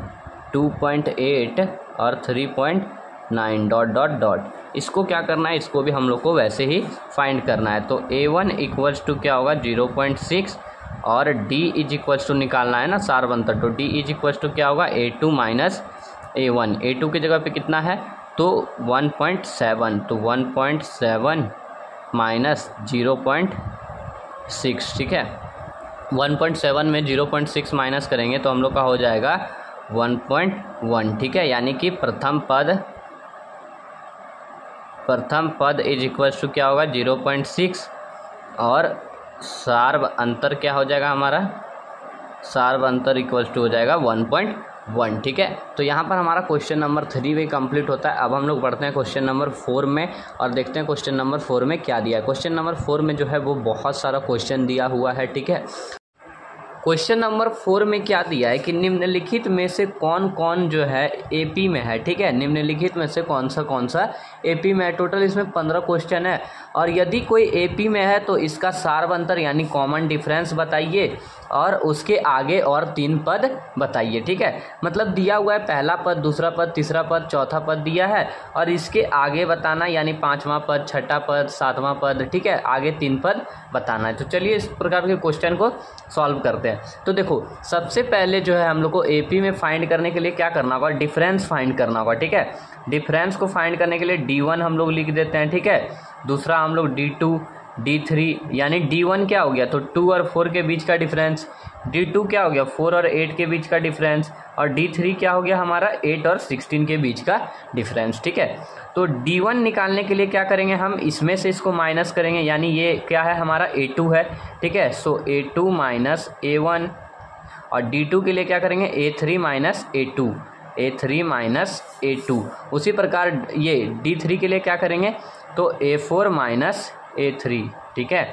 2.8 और 3.9 ... इसको क्या करना है, इसको भी हम लोग को वैसे ही फाइंड करना है। तो A1 इक्वल्स टू क्या होगा, 0.6 और D इज इक्वल्स टू निकालना है ना सार्व अंतर, तो D इज इक्वल्स टू क्या होगा, A2 माइनस A1। A2 की जगह पे कितना है, तो 1.7, तो 1.7 माइनस 0.6, ठीक है। 1.7 में 0.6 माइनस करेंगे तो हम लोग का हो जाएगा 1.1, ठीक है। यानी कि प्रथम पद इज इक्वल्स टू क्या होगा 0.6 और सार्व अंतर क्या हो जाएगा हमारा, सार्व अंतर इक्वल्स टू हो जाएगा 1.1, ठीक है। तो यहाँ पर हमारा क्वेश्चन नंबर 3 भी कंप्लीट होता है। अब हम लोग बढ़ते हैं क्वेश्चन नंबर 4 में और देखते हैं क्वेश्चन नंबर 4 में क्या दिया है। क्वेश्चन नंबर 4 में जो है वो बहुत सारा क्वेश्चन दिया हुआ है, ठीक है। क्वेश्चन नंबर 4 में क्या दिया है कि निम्नलिखित में से कौन कौन जो है एपी में है, ठीक है। निम्नलिखित में से कौन सा एपी में है। टोटल इसमें 15 क्वेश्चन है और यदि कोई एपी में है तो इसका सार्व अंतर यानी कॉमन डिफरेंस बताइए और उसके आगे और 3 पद बताइए, ठीक है। मतलब दिया हुआ है पहला पद, दूसरा पद, तीसरा पद, चौथा पद दिया है और इसके आगे बताना यानी 5वां पद, 6ठा पद, 7वां पद, ठीक है। आगे 3 पद बताना है। तो चलिए इस प्रकार के क्वेश्चन को सॉल्व करते हैं। तो देखो सबसे पहले जो है हम लोग को एपी में फाइंड करने के लिए क्या करना होगा, डिफरेंस फाइंड करना होगा, ठीक है। डिफरेंस को फाइंड करने के लिए D1 हम लोग लिख देते हैं, ठीक है। दूसरा हम लोग D2, D3 यानी D1 क्या हो गया तो 2 और 4 के बीच का डिफरेंस, D2 क्या हो गया 4 और 8 के बीच का डिफरेंस और D3 क्या हो गया हमारा 8 और 16 के बीच का डिफरेंस, ठीक है। तो D1 निकालने के लिए क्या करेंगे हम, इसमें से इसको माइनस करेंगे यानी ये क्या है हमारा A2 है, ठीक है। सो A2 माइनस A1 और D2 के लिए क्या करेंगे A3 माइनस A2। उसी प्रकार ये D3 के लिए क्या करेंगे तो A4 माइनस A3, ठीक है।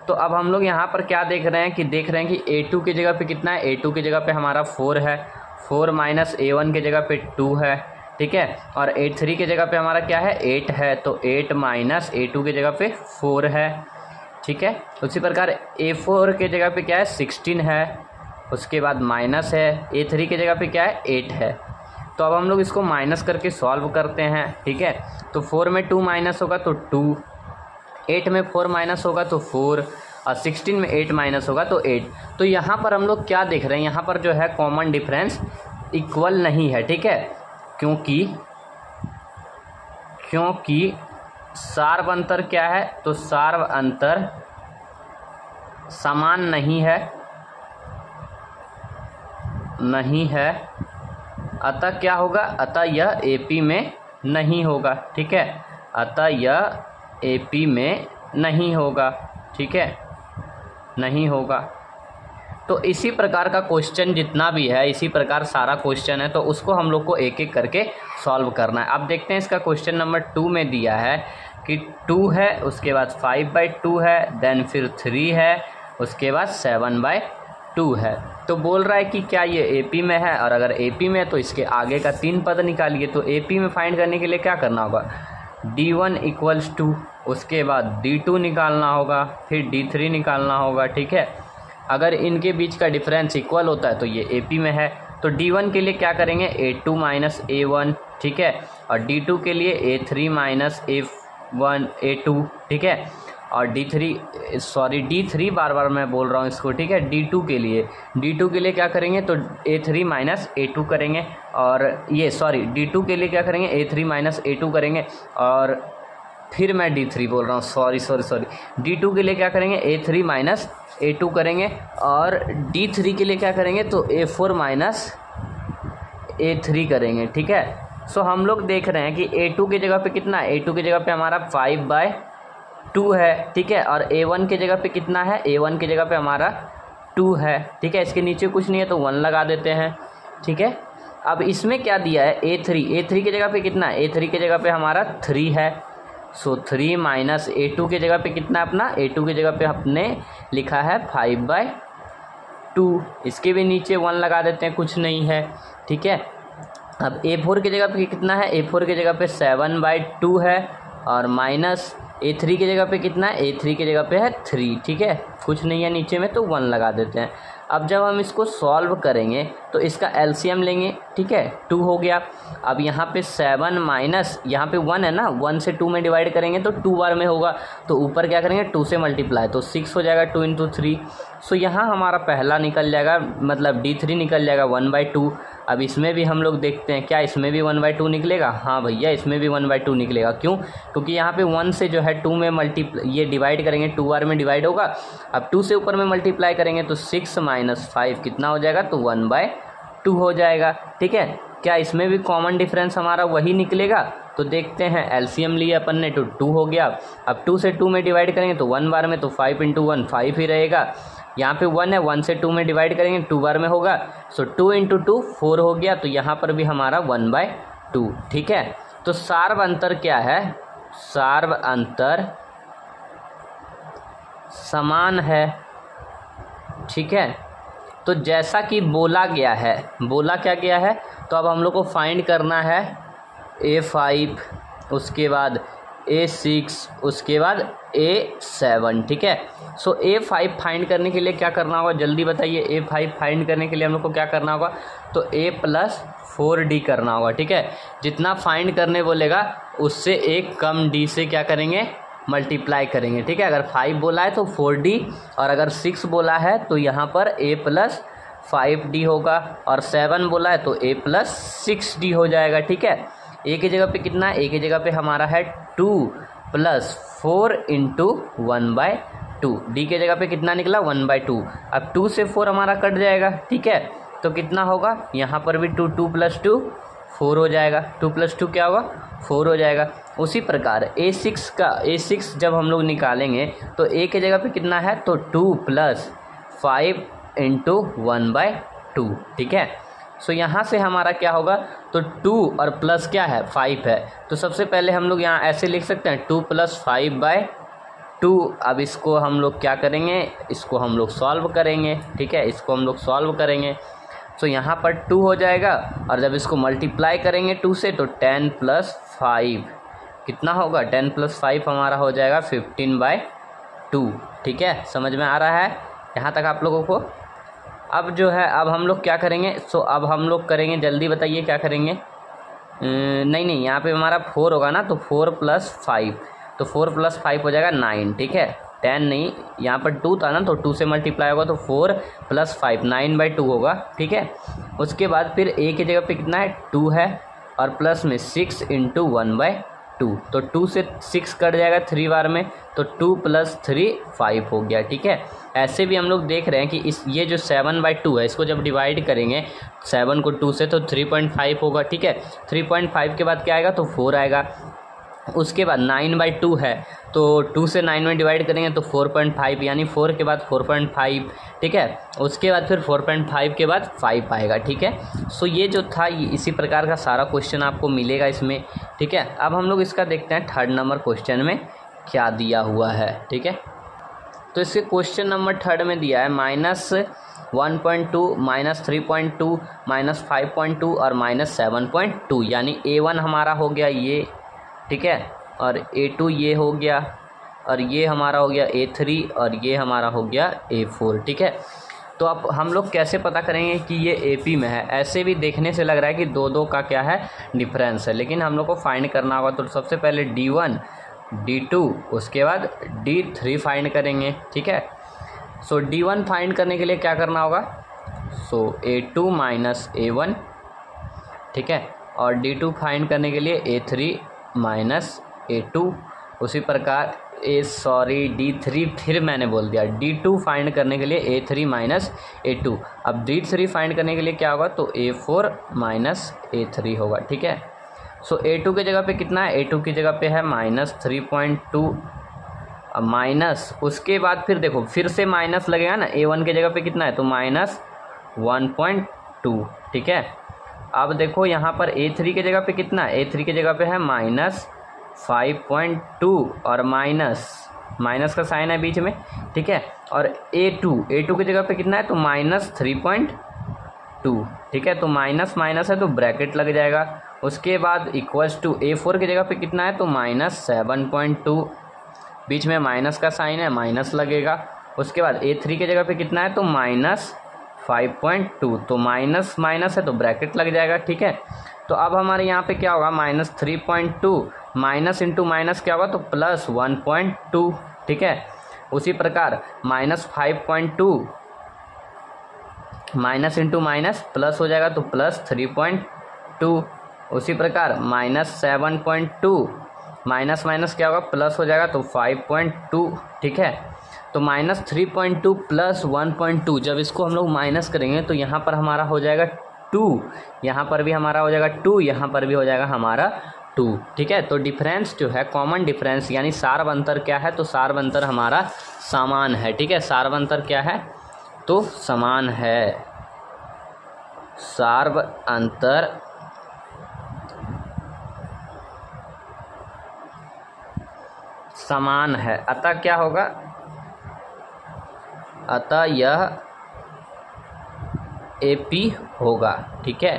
तो अब हम लोग यहाँ पर क्या देख रहे हैं कि A2 की जगह पे कितना है, A2 की जगह पे हमारा 4 है, 4 माइनस A1 की जगह पे 2 है, ठीक है। और A3 की जगह पे हमारा क्या है 8 है, तो 8 माइनस A2 की जगह पे 4 है, ठीक है। उसी प्रकार A4 की जगह पे क्या है 16 है, उसके बाद माइनस है, A3 की जगह पे क्या है 8 है। तो अब हम लोग इसको माइनस करके सॉल्व करते हैं, ठीक है। तो 4 में 2 माइनस होगा तो 2, 8 में 4 माइनस होगा तो 4 और 16 में 8 माइनस होगा तो 8। तो यहाँ पर हम लोग क्या देख रहे हैं, यहाँ पर जो है कॉमन डिफरेंस इक्वल नहीं है, ठीक है। क्योंकि सार्व अंतर क्या है तो सार्व अंतर समान नहीं है, अतः क्या होगा, अतः यह एपी में नहीं होगा, ठीक है। अतः यह एपी में नहीं होगा, ठीक है, नहीं होगा। तो इसी प्रकार का क्वेश्चन जितना भी है, इसी प्रकार सारा क्वेश्चन है, तो उसको हम लोग को एक एक करके सॉल्व करना है। अब देखते हैं इसका क्वेश्चन नंबर 2 में दिया है कि 2 है, उसके बाद 5/2 है, देन फिर 3 है, उसके बाद 7/2 है। तो बोल रहा है कि क्या ये एपी में है, और अगर एपी में है तो इसके आगे का 3 पद निकालिए। तो एपी में फाइंड करने के लिए क्या करना होगा, D1 इक्वल्स टू, उसके बाद D2 निकालना होगा, फिर D3 निकालना होगा, ठीक है। अगर इनके बीच का डिफरेंस इक्वल होता है तो ये एपी में है। तो D1 के लिए क्या करेंगे A2 माइनस A1, ठीक है, और D2 के लिए A3 माइनस A2, ठीक है। और D3 बार मैं बोल रहा हूँ इसको, ठीक है। D2 के लिए क्या करेंगे तो A3 माइनस A2 करेंगे, और D2 के लिए क्या करेंगे A3 माइनस A2 करेंगे, और फिर मैं D3 बोल रहा हूँ, सॉरी D2 के लिए क्या करेंगे A3 माइनस A2 करेंगे, और D3 के लिए क्या करेंगे तो A4 माइनस A3 करेंगे, ठीक है। सो हम लोग देख रहे हैं कि A2 की जगह पे कितना है, A2 की जगह पे हमारा 5/2 है, ठीक है। और A1 की जगह पे कितना है, A1 की जगह पे हमारा 2 है, ठीक है। इसके नीचे कुछ नहीं है तो 1 लगा देते हैं, ठीक है। अब इसमें क्या दिया है A3 की जगह पे कितना है, A3 की जगह पे हमारा 3 है। सो 3 माइनस A2 की जगह पे कितना है अपना, A2 की जगह पे हमने लिखा है 5/2, इसके भी नीचे 1 लगा देते हैं, कुछ नहीं है, ठीक है। अब A4 की जगह पे कितना है, A4 की जगह पे 7/2 है, और माइनस A3 की जगह पे कितना है, A3 की जगह पे है 3, ठीक है, कुछ नहीं है नीचे में तो 1 लगा देते हैं। अब जब हम इसको सॉल्व करेंगे तो इसका एलसीएम लेंगे, ठीक है, 2 हो गया। अब यहाँ पे 7 माइनस यहाँ पे 1 है ना, 1 से 2 में डिवाइड करेंगे तो 2 बार में होगा, तो ऊपर क्या करेंगे 2 से मल्टीप्लाई, तो 6 हो जाएगा 2 × 3। सो यहाँ हमारा पहला निकल जाएगा, मतलब D3 निकल जाएगा 1/2। अब इसमें भी हम लोग देखते हैं क्या इसमें भी 1/2 निकलेगा, हाँ भैया इसमें भी 1/2 निकलेगा। क्यों, क्योंकि यहाँ पे 1 से जो है 2 में ये डिवाइड करेंगे, 2 बार में डिवाइड होगा। अब 2 से ऊपर में मल्टीप्लाई करेंगे तो 6 - 5 कितना हो जाएगा तो 1/2 2 हो जाएगा। ठीक है, क्या इसमें भी कॉमन डिफरेंस हमारा वही निकलेगा? तो देखते हैं, एलसीएम लिए अपन ने तो 2 हो गया। अब 2 से 2 में डिवाइड करेंगे तो 1 बार में, तो 5 × 1 5 ही रहेगा। यहाँ पे 1 है, 1 से 2 में डिवाइड करेंगे 2 बार में होगा, सो 2 × 2 4 हो गया। तो यहाँ पर भी हमारा 1/2। ठीक है, तो सार्व अंतर क्या है? सार्व अंतर समान है। ठीक है, तो जैसा कि बोला गया है, बोला क्या गया है, तो अब हम लोग को फाइंड करना है A5, उसके बाद A6, उसके बाद A7। ठीक है, सो A5 फाइंड करने के लिए क्या करना होगा, जल्दी बताइए। A5 फाइंड करने के लिए हम लोग को क्या करना होगा, तो A + 4D करना होगा। ठीक है, जितना फाइंड करने बोलेगा उससे एक कम D से क्या करेंगे, मल्टीप्लाई करेंगे। ठीक है, अगर 5 बोला है तो 4D, और अगर 6 बोला है तो यहाँ पर A + 5D होगा, और 7 बोला है तो A + 6D हो जाएगा। ठीक है, A की जगह पे कितना है, A की जगह पे हमारा है 2 + 4 × 1/2। D की जगह पे कितना निकला, 1/2। अब 2 से 4 हमारा कट जाएगा। ठीक है, तो कितना होगा, यहाँ पर भी 2 + 2 4 हो जाएगा। 2 + 2 क्या होगा, 4 हो जाएगा। उसी प्रकार A6 जब हम लोग निकालेंगे तो A की जगह पे कितना है, तो 2 + 5 × 1/2। ठीक है, सो यहाँ से हमारा क्या होगा, तो 2 और प्लस क्या है, 5 है। तो सबसे पहले हम लोग यहाँ ऐसे लिख सकते हैं 2 + 5/2। अब इसको हम लोग क्या करेंगे, इसको हम लोग सॉल्व करेंगे। ठीक है, इसको हम लोग सॉल्व करेंगे, तो यहाँ पर 2 हो जाएगा, और जब इसको मल्टीप्लाई करेंगे 2 से तो 10 + 5 कितना होगा, 10 + 5 हमारा हो जाएगा 15/2। ठीक है, समझ में आ रहा है यहाँ तक आप लोगों को? अब जो है, अब हम लोग क्या करेंगे, सो अब हम लोग करेंगे, जल्दी बताइए क्या करेंगे। नहीं, यहाँ पे हमारा 4 होगा ना, तो 4 + 5, तो 4 + 5 हो जाएगा 9। ठीक है, 10 नहीं, यहाँ पर 2 था ना, तो 2 से मल्टीप्लाई होगा तो 4 + 5 9/2 होगा। ठीक है, उसके बाद फिर A की जगह पे कितना है, 2 है, और प्लस में 6 × 1/2, तो 2 से 6 कट जाएगा 3 बार में, तो 2 + 3 5 हो गया। ठीक है, ऐसे भी हम लोग देख रहे हैं कि ये जो 7/2 है, इसको जब डिवाइड करेंगे 7 को 2 से तो 3.5 होगा। ठीक है, 3.5 के बाद क्या आएगा, तो 4 आएगा। उसके बाद 9/2 है, तो 2 से 9 में डिवाइड करेंगे तो 4.5, यानी 4 के बाद 4.5। ठीक है, उसके बाद फिर 4.5 के बाद 5 आएगा। ठीक है, सो ये जो था, ये इसी प्रकार का सारा क्वेश्चन आपको मिलेगा इसमें। ठीक है, अब हम लोग इसका देखते हैं 3rd नंबर क्वेश्चन में क्या दिया हुआ है। ठीक है, तो इसके क्वेश्चन नंबर 3rd में दिया है -1.2, -3.2, -5.2 और -7.2, यानी A1 हमारा हो गया ये। ठीक है, और A2 ये हो गया, और ये हमारा हो गया A3, और ये हमारा हो गया A4। ठीक है, तो अब हम लोग कैसे पता करेंगे कि ये AP में है? ऐसे भी देखने से लग रहा है कि 2-2 का क्या है, डिफरेंस है, लेकिन हम लोग को फाइंड करना होगा। तो सबसे पहले D1, D2, उसके बाद D3 फाइंड करेंगे। ठीक है, सो D1 फाइंड करने के लिए क्या करना होगा, सो A2 - A1। ठीक है, और D2 फाइंड करने के लिए A3 - A2। उसी प्रकार D3 फिर मैंने बोल दिया, D2 फाइंड करने के लिए A3 - A2। अब D3 फाइंड करने के लिए क्या होगा, तो A4 - A3 होगा। ठीक है, सो A2 की जगह पे कितना है, A2 की जगह पे है -3.2, माइनस, उसके बाद फिर देखो फिर से माइनस लगेगा ना, A1 की जगह पे कितना है, तो -1.2। ठीक है, अब देखो यहाँ पर A3 की जगह पे कितना है, A3 की जगह पे है -5.2, और माइनस का साइन है बीच में। ठीक है, और A2 की जगह पे कितना है, तो -3.2। ठीक है, तो माइनस माइनस है तो ब्रैकेट लग जाएगा। उसके बाद इक्वल्स टू A4 की जगह पे कितना है, तो -7.2, बीच में माइनस का साइन है, माइनस लगेगा। उसके बाद A3 की जगह पे कितना है, तो -5.2, तो माइनस माइनस है तो ब्रैकेट लग जाएगा। ठीक है, तो अब हमारे यहाँ पे क्या होगा, -3.2 माइनस इंटू माइनस क्या होगा, तो +1.2। ठीक है, उसी प्रकार -5.2 माइनस इंटू माइनस प्लस हो जाएगा तो +3.2। उसी प्रकार -7.2 माइनस माइनस क्या होगा, प्लस हो जाएगा तो 5.2। ठीक है, तो -3.2 + 1.2, जब इसको हम लोग माइनस करेंगे तो यहाँ पर हमारा हो जाएगा 2, यहाँ पर भी हमारा हो जाएगा 2, यहाँ पर भी हो जाएगा हमारा 2, ठीक है। तो डिफरेंस जो है, कॉमन डिफरेंस यानी सार्व अंतर क्या है, तो सार्व अंतर हमारा समान है, ठीक है। सार्व अंतर क्या है, तो समान है, सार्व अंतर समान है, अतः क्या होगा, अतः यह AP होगा, ठीक है।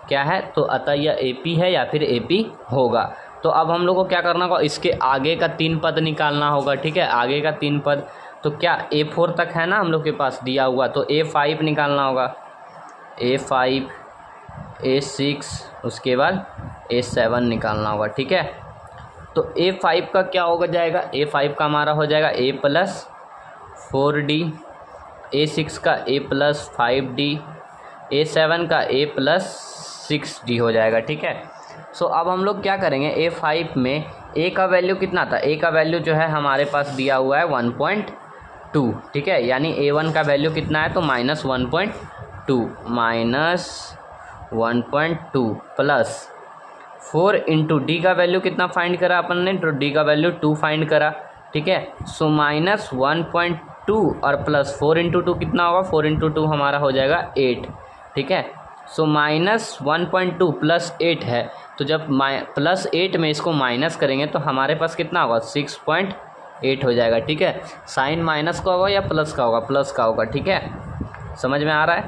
क्या है, तो अतः यह AP है या फिर AP होगा। तो अब हम लोग को क्या करना होगा, इसके आगे का 3 पद निकालना होगा, ठीक है। आगे का 3 पद तो क्या A4 तक है ना हम लोग के पास दिया हुआ, तो A5 निकालना होगा, A5, A6, उसके बाद A7 निकालना होगा, ठीक है। तो A5 का क्या होगा जाएगा, A5 का हमारा हो जाएगा A+4D, A6 का A+5D, A7 का A+6D हो जाएगा, ठीक है। सो अब हम लोग क्या करेंगे, A5 में A का वैल्यू कितना था, A का वैल्यू जो है हमारे पास दिया हुआ है 1.2, ठीक है। यानी A1 का वैल्यू कितना है, तो -1.2 प्लस 4 इंटू D का वैल्यू कितना फाइंड करा अपन ने, तो D का वैल्यू 2 फाइंड करा, ठीक है। सो -1.2 और प्लस 4 इंटू 2 कितना होगा, 4 इंटू 2 हमारा हो जाएगा 8, ठीक है। सो -1.2 प्लस 8 है, तो जब +8 में इसको माइनस करेंगे तो हमारे पास कितना होगा, 6.8 हो जाएगा, ठीक है। साइन माइनस का होगा या प्लस का होगा, प्लस का होगा, ठीक है। समझ में आ रहा है,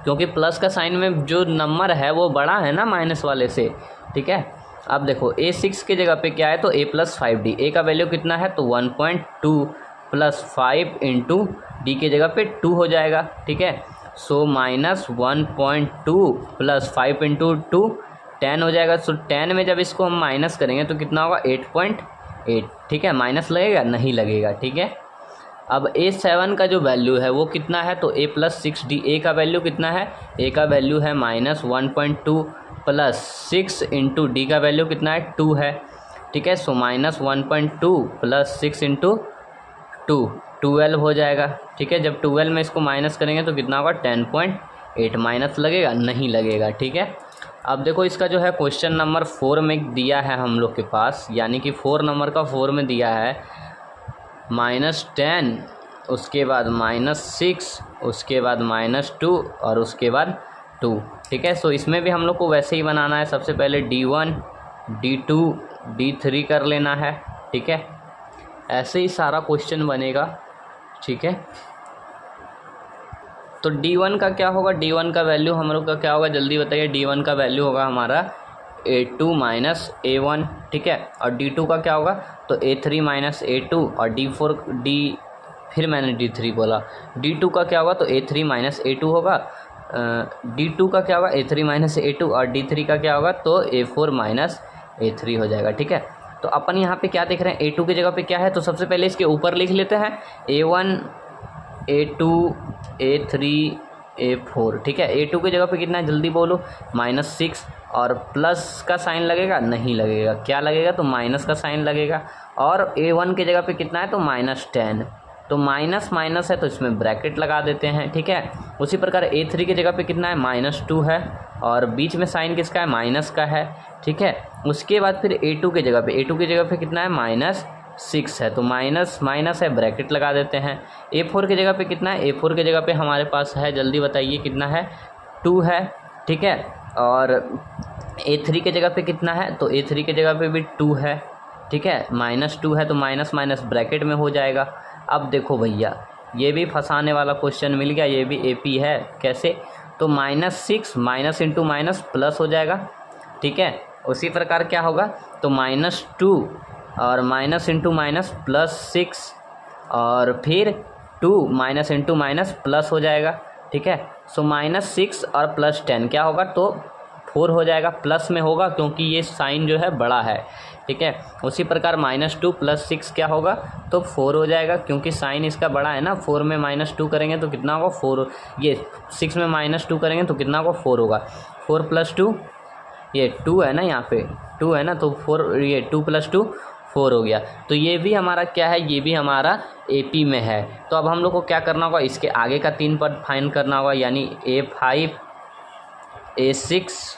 क्योंकि प्लस का साइन में जो नंबर है वो बड़ा है ना माइनस वाले से, ठीक है। अब देखो A6 की जगह पे क्या है, तो A+5D, A का वैल्यू कितना है, तो 1.2 प्लस 5 इंटू D की जगह पे 2 हो जाएगा, ठीक है। सो -1.2 प्लस 5 इंटू 2 10 हो जाएगा। सो 10 में जब इसको हम माइनस करेंगे तो कितना होगा, 8.8, ठीक है। माइनस लगेगा, नहीं लगेगा, ठीक है। अब A7 का जो वैल्यू है वो कितना है, तो A+6D, A का वैल्यू कितना है, A का वैल्यू है -1.2 प्लस 6 इंटू D का वैल्यू कितना है, 2 है, ठीक है। सो -1.2 प्लस 6 इंटू 2 12 हो जाएगा, ठीक है। जब 12 में इसको माइनस करेंगे तो कितना होगा, 10.8, माइनस लगेगा, नहीं लगेगा, ठीक है। अब देखो इसका जो है क्वेश्चन नंबर 4 में दिया है हम लोग के पास, यानी कि 4 नंबर का 4 में दिया है -10, उसके बाद -6, उसके बाद -2 और उसके बाद 2, ठीक है। सो इसमें भी हम लोग को वैसे ही बनाना है, सबसे पहले D1, D2, D3 कर लेना है, ठीक है। ऐसे ही सारा क्वेश्चन बनेगा, ठीक है। तो D1 का क्या होगा, D1 का वैल्यू हम लोग का क्या होगा, जल्दी बताइए। D1 का वैल्यू होगा हमारा A2 माइनस A1, ठीक है। और D2 का क्या होगा, तो A3 माइनस A2 और फिर मैंने D3 बोला। D2 का क्या होगा, तो A3 माइनस A2 होगा। D2 का क्या होगा, A3 माइनस A2 और D3 का क्या होगा, तो A4 माइनस A3 हो जाएगा, ठीक है। तो अपन यहाँ पे क्या देख रहे हैं, A2 की जगह पे क्या है, तो सबसे पहले इसके ऊपर लिख लेते हैं A1, A2, A3, A4, ठीक है। A2 की जगह पे कितना है, जल्दी बोलो, -6 और प्लस का साइन लगेगा, नहीं लगेगा, क्या लगेगा, तो माइनस का साइन लगेगा। और A1 की जगह पे कितना है, तो -10, तो माइनस माइनस है तो इसमें ब्रैकेट लगा देते हैं, ठीक है। उसी प्रकार A3 की जगह पे कितना है, -2 है और बीच में साइन किसका है, माइनस का है, ठीक है। उसके बाद फिर A2 की जगह पे कितना है, -6 है, तो माइनस माइनस है, ब्रैकेट लगा देते हैं। A4 की जगह पे कितना है, A4 की जगह पे हमारे पास है, जल्दी बताइए कितना है, 2 है, ठीक है। और A3 की जगह पे कितना है, तो A3 की जगह पे भी 2 है, ठीक है। -2 है तो माइनस माइनस ब्रैकेट में हो जाएगा। अब देखो भैया, ये भी फंसाने वाला क्वेश्चन मिल गया, ये भी AP है, कैसे, तो -6 माइनस इंटू माइनस प्लस हो जाएगा, ठीक है। उसी प्रकार क्या होगा, तो -2 और माइनस इंटू माइनस +6 और फिर 2 माइनस इंटू माइनस प्लस हो जाएगा, ठीक है। सो -6 और +10 क्या होगा, तो 4 हो जाएगा, प्लस में होगा क्योंकि ये साइन जो है बड़ा है, ठीक है। उसी प्रकार -2 + 6 क्या होगा, तो 4 हो जाएगा क्योंकि साइन इसका बड़ा है ना। 4 में -2 करेंगे तो कितना होगा, 4, ये 6 में -2 करेंगे तो कितना होगा, 4 होगा। 4 + 2, ये 2 है ना, यहाँ पे 2 है ना, तो 4, ये 2 + 2 4 हो गया। तो ये भी हमारा क्या है, ये भी हमारा AP में है। तो अब हम लोग को क्या करना होगा, इसके आगे का 3 पद फाइंड करना होगा, यानी A5, A6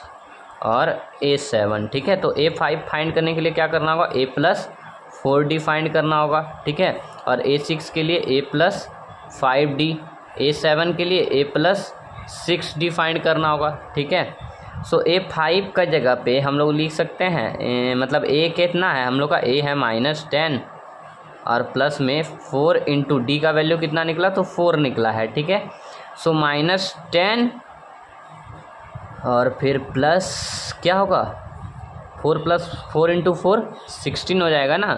और A7, ठीक है। तो A5 फाइंड करने के लिए क्या करना होगा, A+4D फाइंड करना होगा, ठीक है। और A6 के लिए A+5D, A7 के लिए A+6D फाइंड करना होगा, ठीक है। सो A5 का जगह पे हम लोग लिख सकते हैं मतलब A कितना है हम लोग का, A है -10 और प्लस में 4 इंटू D का वैल्यू कितना निकला, तो 4 निकला है, ठीक है। सो -10 और फिर प्लस क्या होगा, 4 + 4 इंटू 4 16 हो जाएगा ना।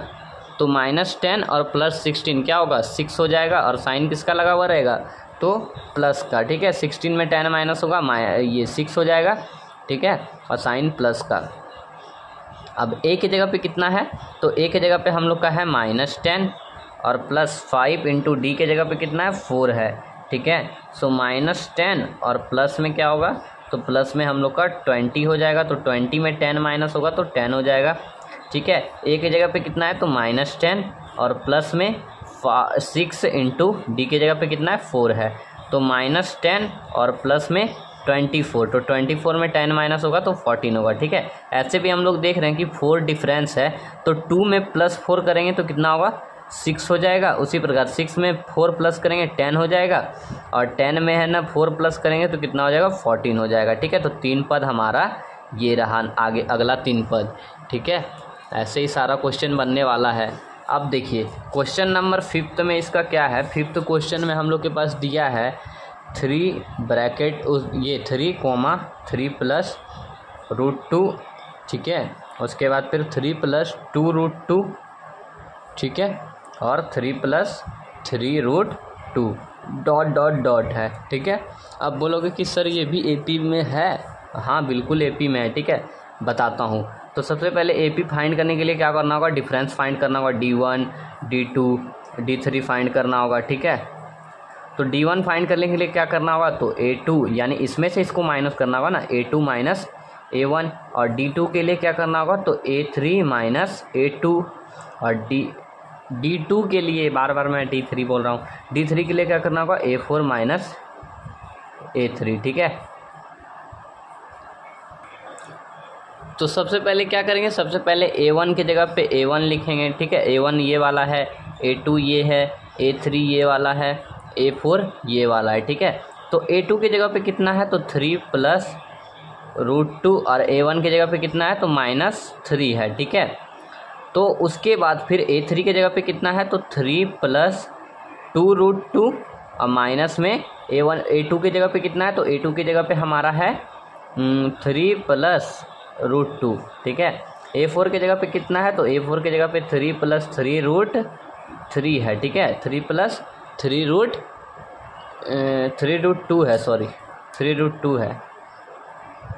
तो -10 और +16 क्या होगा, 6 हो जाएगा। और साइन किसका लगा हुआ रहेगा, तो प्लस का, ठीक है। 16 में 10 माइनस होगा, ये 6 हो जाएगा, ठीक है। और साइन प्लस का। अब A की जगह पे कितना है, तो A की जगह पे हम लोग का है -10 और +5 इंटू D के जगह पे कितना है, 4 है, ठीक है। सो -10 और प्लस में क्या होगा, तो प्लस में हम लोग का 20 हो जाएगा। तो 20 में 10 माइनस होगा तो 10 हो जाएगा, ठीक है। A की जगह पे कितना है, तो -10 और प्लस में 6 इंटू D की जगह पे कितना है, 4 है। तो -10 और प्लस में 24, तो 24 में 10 माइनस होगा तो 14 होगा, ठीक है। ऐसे भी हम लोग देख रहे हैं कि 4 डिफरेंस है, तो 2 में +4 करेंगे तो कितना होगा, 6 हो जाएगा। उसी प्रकार 6 में 4 प्लस करेंगे 10 हो जाएगा, और 10 में है ना 4 प्लस करेंगे तो कितना हो जाएगा, 14 हो जाएगा, ठीक है। तो 3 पद हमारा ये रहा, आगे अगला 3 पद, ठीक है। ऐसे ही सारा क्वेश्चन बनने वाला है। अब देखिए क्वेश्चन नंबर 5 में इसका क्या है, 5th क्वेश्चन में हम लोग के पास दिया है 3 ब्रैकेट ये 3, 3 + √2, ठीक है। उसके बाद फिर 3 + 2√2, ठीक है। और 3 + 3√2 डॉट डॉट डॉट है, ठीक है। अब बोलोगे कि सर ये भी AP में है, हाँ बिल्कुल AP में है, ठीक है। बताता हूँ। तो सबसे पहले AP फाइंड करने के लिए क्या करना होगा, डिफरेंस फाइंड करना होगा, D1 D2 D3 फाइंड करना होगा, ठीक है। तो D1 फाइंड करने के लिए क्या करना होगा, तो A2 यानी इसमें से इसको माइनस करना होगा ना, A2 - A1। और D2 के लिए क्या करना होगा, तो A3 - A2। और D2 के लिए बार बार मैं D3 बोल रहा हूँ, D3 के लिए क्या करना होगा, A4 - A3, ठीक है। तो सबसे पहले क्या करेंगे, सबसे पहले A1 की जगह पे A1 लिखेंगे, ठीक है। A1 ये वाला है, A2 ये है, A3 ये वाला है, A4 ये वाला है, ठीक है। तो A2 की जगह पे कितना है, तो 3 + √2 और A1 की जगह पे कितना है, तो -3 है, ठीक है। तो उसके बाद फिर A3 की जगह पे कितना है, तो 3 + 2√2 और माइनस में A2 की जगह पे कितना है, तो A2 की जगह पे हमारा है 3 + √2, ठीक है। A4 की जगह पे कितना है, तो A4 की जगह पे 3 + 3√3 है, ठीक है। 3 + 3√2 है, सॉरी 3√2 है,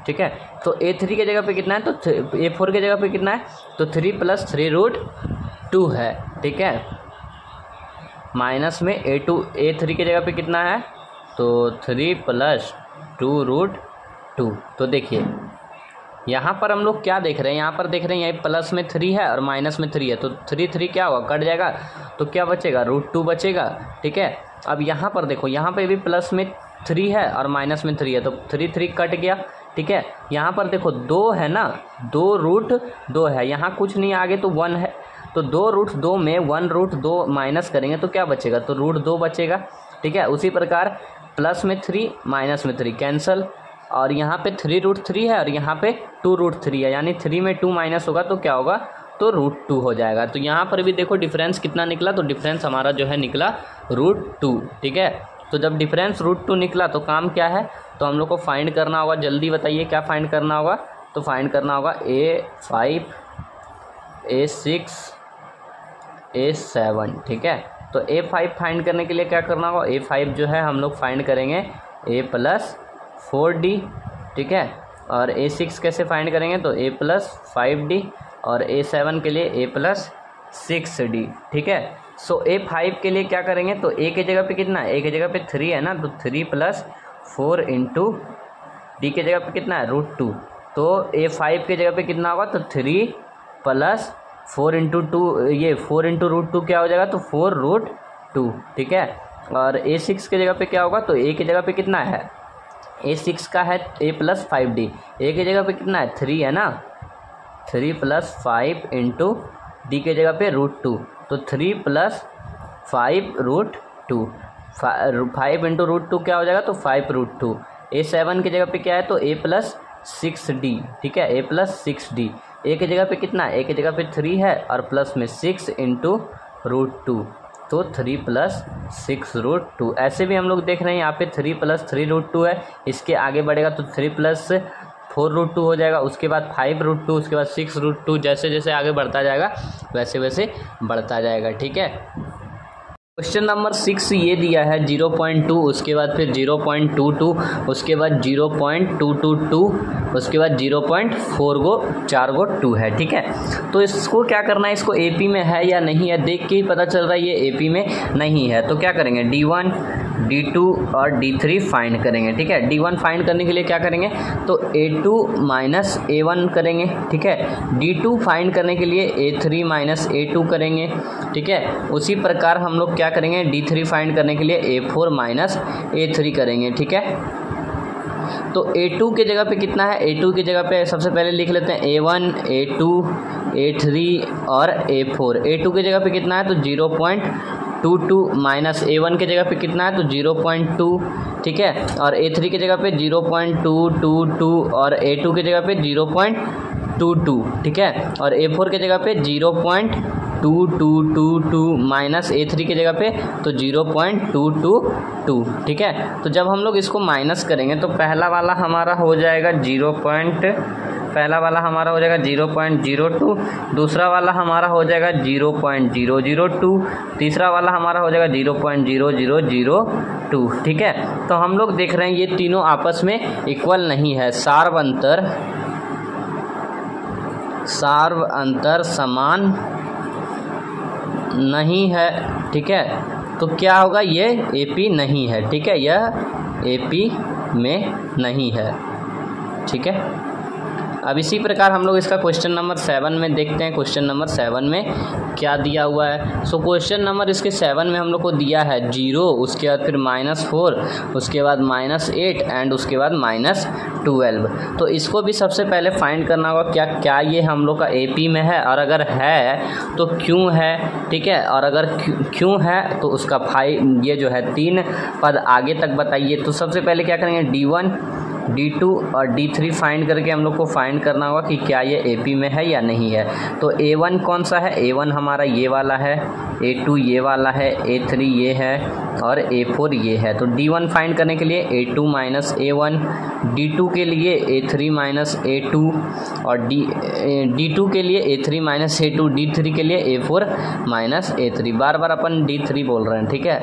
ठीक है। तो A3 की जगह पे कितना है, तो A4 की जगह पे कितना है, तो 3 + 3√2 है, ठीक है। माइनस में A3 की जगह पे कितना है, तो 3 + 2√2। तो देखिए यहाँ पर हम लोग क्या देख रहे हैं, यहाँ पर देख रहे हैं यहाँ प्लस में 3 है और माइनस में 3 है, तो 3 क्या होगा, कट जाएगा, तो क्या बचेगा, √2 बचेगा, ठीक है। अब यहाँ पर देखो, यहाँ पे भी प्लस में 3 है और माइनस में 3 है, तो 3 कट गया, ठीक है। यहाँ पर देखो 2 है ना, 2√2 है, यहाँ कुछ नहीं आगे तो 1 है, तो 2√2 में 1√2 माइनस करेंगे तो क्या बचेगा, तो √2 बचेगा, ठीक है। उसी प्रकार प्लस में 3 माइनस में 3 कैंसल, और यहाँ पे 3√3 है और यहाँ पे 2√3 है, यानी 3 में 2 माइनस होगा तो क्या होगा, तो √2 हो जाएगा। तो यहाँ पर भी देखो डिफरेंस कितना निकला, तो डिफरेंस हमारा जो है निकला √2, ठीक है। तो जब डिफरेंस √2 निकला तो काम क्या है, तो हम लोग को फाइंड करना होगा, जल्दी बताइए क्या फाइंड करना होगा, तो फाइंड करना होगा A5 A6 A7, ठीक है। तो A5 फाइंड करने के लिए क्या करना होगा, A5 जो है हम लोग फाइंड करेंगे A+4D, ठीक है। और A6 कैसे फाइंड करेंगे, तो A+5D, और A7 के लिए A+6D, ठीक है। सो A5 के लिए क्या करेंगे, तो A की जगह पे कितना है, A की जगह पे 3 है ना, तो 3 + 4 इंटू D की जगह पे कितना है, √2, तो A5 की जगह पे कितना होगा, तो 3 + 4 इंटू 2, ये 4 इंटू √2 क्या हो जाएगा, तो 4√2, ठीक है। और A6 की जगह पे क्या होगा, तो A की जगह पे कितना है, A6 का है a प्लस 5d, a की जगह पे कितना है 3 है ना, 3 प्लस 5 इंटू डी के जगह पे √2, तो 3 प्लस 5 √2, 5 इंटू √2 क्या हो जाएगा, तो 5 √2। A7 की जगह पे क्या है, तो a प्लस 6d, ठीक है, a प्लस 6d, a की जगह पे कितना है, a की जगह पे 3 है और प्लस में 6 इंटू √2, तो 3 प्लस 6 √2। ऐसे भी हम लोग देख रहे हैं यहाँ पे 3 प्लस 3 √2 है, इसके आगे बढ़ेगा तो 3 प्लस 4 √2 हो जाएगा, उसके बाद 5 √2, उसके बाद 6 √2, जैसे जैसे आगे बढ़ता जाएगा वैसे वैसे बढ़ता जाएगा, ठीक है। क्वेश्चन नंबर 6 ये दिया है 0.2, उसके बाद फिर 0.22, उसके बाद 0.222, उसके बाद 0.4 गो 4 गो 2 है, ठीक है। तो इसको क्या करना है, इसको एपी में है या नहीं है, देख के ही पता चल रहा है ये एपी में नहीं है, तो क्या करेंगे D1 D2 और D3 फाइंड करेंगे, ठीक है। D1 फाइंड करने के लिए क्या करेंगे, तो A2 माइनस A1 करेंगे, ठीक है। D2 फाइंड करने के लिए A3 माइनस A2 करेंगे, ठीक है। उसी प्रकार हम लोग क्या करेंगे, D3 फाइंड करने के लिए A4 माइनस A3 करेंगे, ठीक है। तो A2 के जगह पे कितना है, A2 की जगह पे सबसे पहले लिख लेते हैं A1 A2 A3 और A4। A2 की जगह पे कितना है, तो 0.22 माइनस A1 के जगह पे कितना है, तो 0.2, ठीक है। और A3 की जगह पे 0.222 और A2 की जगह पे 0.22, ठीक है। और A4 की जगह पे 0.2222 माइनस A3 की जगह पे तो 0.222, ठीक है। तो जब हम लोग इसको माइनस करेंगे तो पहला वाला हमारा हो जाएगा 0.02, दूसरा वाला हमारा हो जाएगा 0.002, तीसरा वाला हमारा हो जाएगा 0.0002, ठीक है। तो हम लोग देख रहे हैं ये तीनों आपस में इक्वल नहीं है, सार्व अंतर समान नहीं है, ठीक है। तो क्या होगा, ये एपी नहीं है, ठीक है, यह एपी में नहीं है, ठीक है। अब इसी प्रकार हम लोग इसका क्वेश्चन नंबर 7 में देखते हैं, क्वेश्चन नंबर 7 में क्या दिया हुआ है। सो क्वेश्चन नंबर इसके 7 में हम लोग को दिया है 0, उसके बाद फिर -4, उसके बाद -8 एंड उसके बाद -12। तो इसको भी सबसे पहले फाइंड करना होगा क्या ये हम लोग का एपी में है, और अगर है तो क्यों है, ठीक है। और अगर क्यों है तो उसका ये जो है 3 पद आगे तक बताइए। तो सबसे पहले क्या करेंगे, D1 D2 और D3 फाइंड करके हम लोग को फाइंड करना होगा कि क्या ये एपी में है या नहीं है। तो A1 कौन सा है, A1 हमारा ये वाला है, A2 ये वाला है, A3 ये है और A4 ये है। तो D1 फाइंड करने के लिए A2 माइनस A1, D2 के लिए A3 माइनस A2 और D2 के लिए A3 माइनस A2, D3 के लिए A4 माइनस A3। बार बार अपन D3 बोल रहे हैं, ठीक है,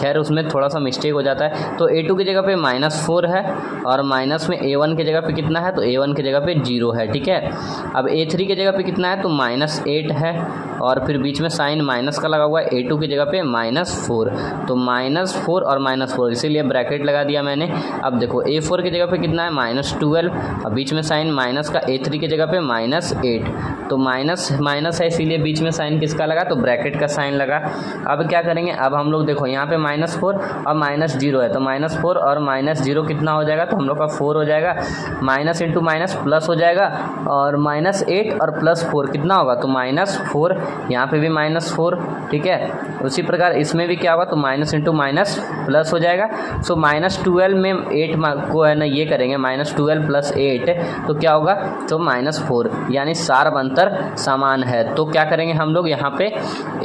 खैर उसमें थोड़ा सा मिस्टेक हो जाता है। तो A2 की जगह पे -4 है और माइनस में A1 की जगग पे कितना है, तो A1 की जगह पे 0 है, ठीक है। अब A3 की जगह पे कितना है, तो -8 है और फिर बीच में साइन माइनस का लगा हुआ है। A2 की जगह पे -4, तो -4 और -4 इसीलिए ब्रैकेट लगा दिया मैंने। अब देखो A4 की जगह पे कितना है, -12 और बीच में साइन माइनस का, A3 की जगह पे -8, तो माइनस है इसीलिए बीच में साइन किसका लगा, तो ब्रैकेट का साइन लगा। अब क्या करेंगे, अब हम लोग देखो यहाँ पे -4 और -0 है, तो -4 और -0 कितना हो जाएगा, तो हम लोग का 4 हो जाएगा। माइनस इंटू माइनस प्लस हो जाएगा और -8 और +4 कितना होगा, तो -4, यहाँ पे भी -4, ठीक है। उसी प्रकार इसमें भी क्या होगा, तो माइनस इंटू माइनस प्लस हो जाएगा। सो -12 में 8 को है ना ये करेंगे, -12 + 8 तो क्या होगा, तो -4, यानी सार्व अंतर समान है। तो क्या करेंगे हम लोग यहाँ पे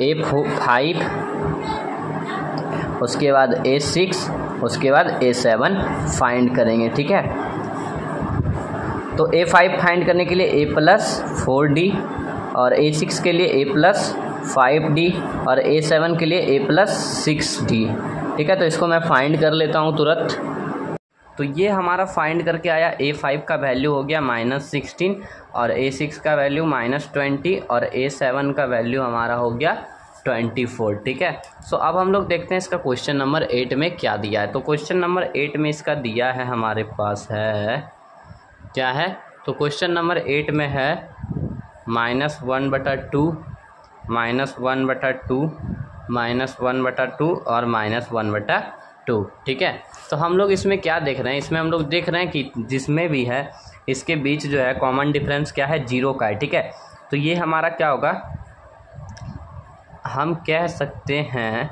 A5, उसके बाद A6, उसके बाद A7 फाइंड करेंगे, ठीक है। तो A5 फाइंड करने के लिए A+4D और A6 के लिए A+5D और A7 के लिए A+6D, ठीक है। तो इसको मैं फाइंड कर लेता हूँ तुरंत। तो ये हमारा फाइंड करके आया, A5 का वैल्यू हो गया -16 और A6 का वैल्यू -20 और A7 का वैल्यू हमारा हो गया 24, ठीक है। सो अब हम लोग देखते हैं इसका क्वेश्चन नंबर 8 में क्या दिया है। तो क्वेश्चन नंबर 8 में इसका दिया है हमारे पास है, क्या है, तो क्वेश्चन नंबर 8 में है -1/2, -1/2, -1/2 और -1/2, 2, ठीक है। तो हम लोग इसमें क्या देख रहे हैं, इसमें हम लोग देख रहे हैं कि जिसमें भी है इसके बीच जो है कॉमन डिफरेंस क्या है, 0 का है, ठीक है। तो ये हमारा क्या होगा, हम कह सकते हैं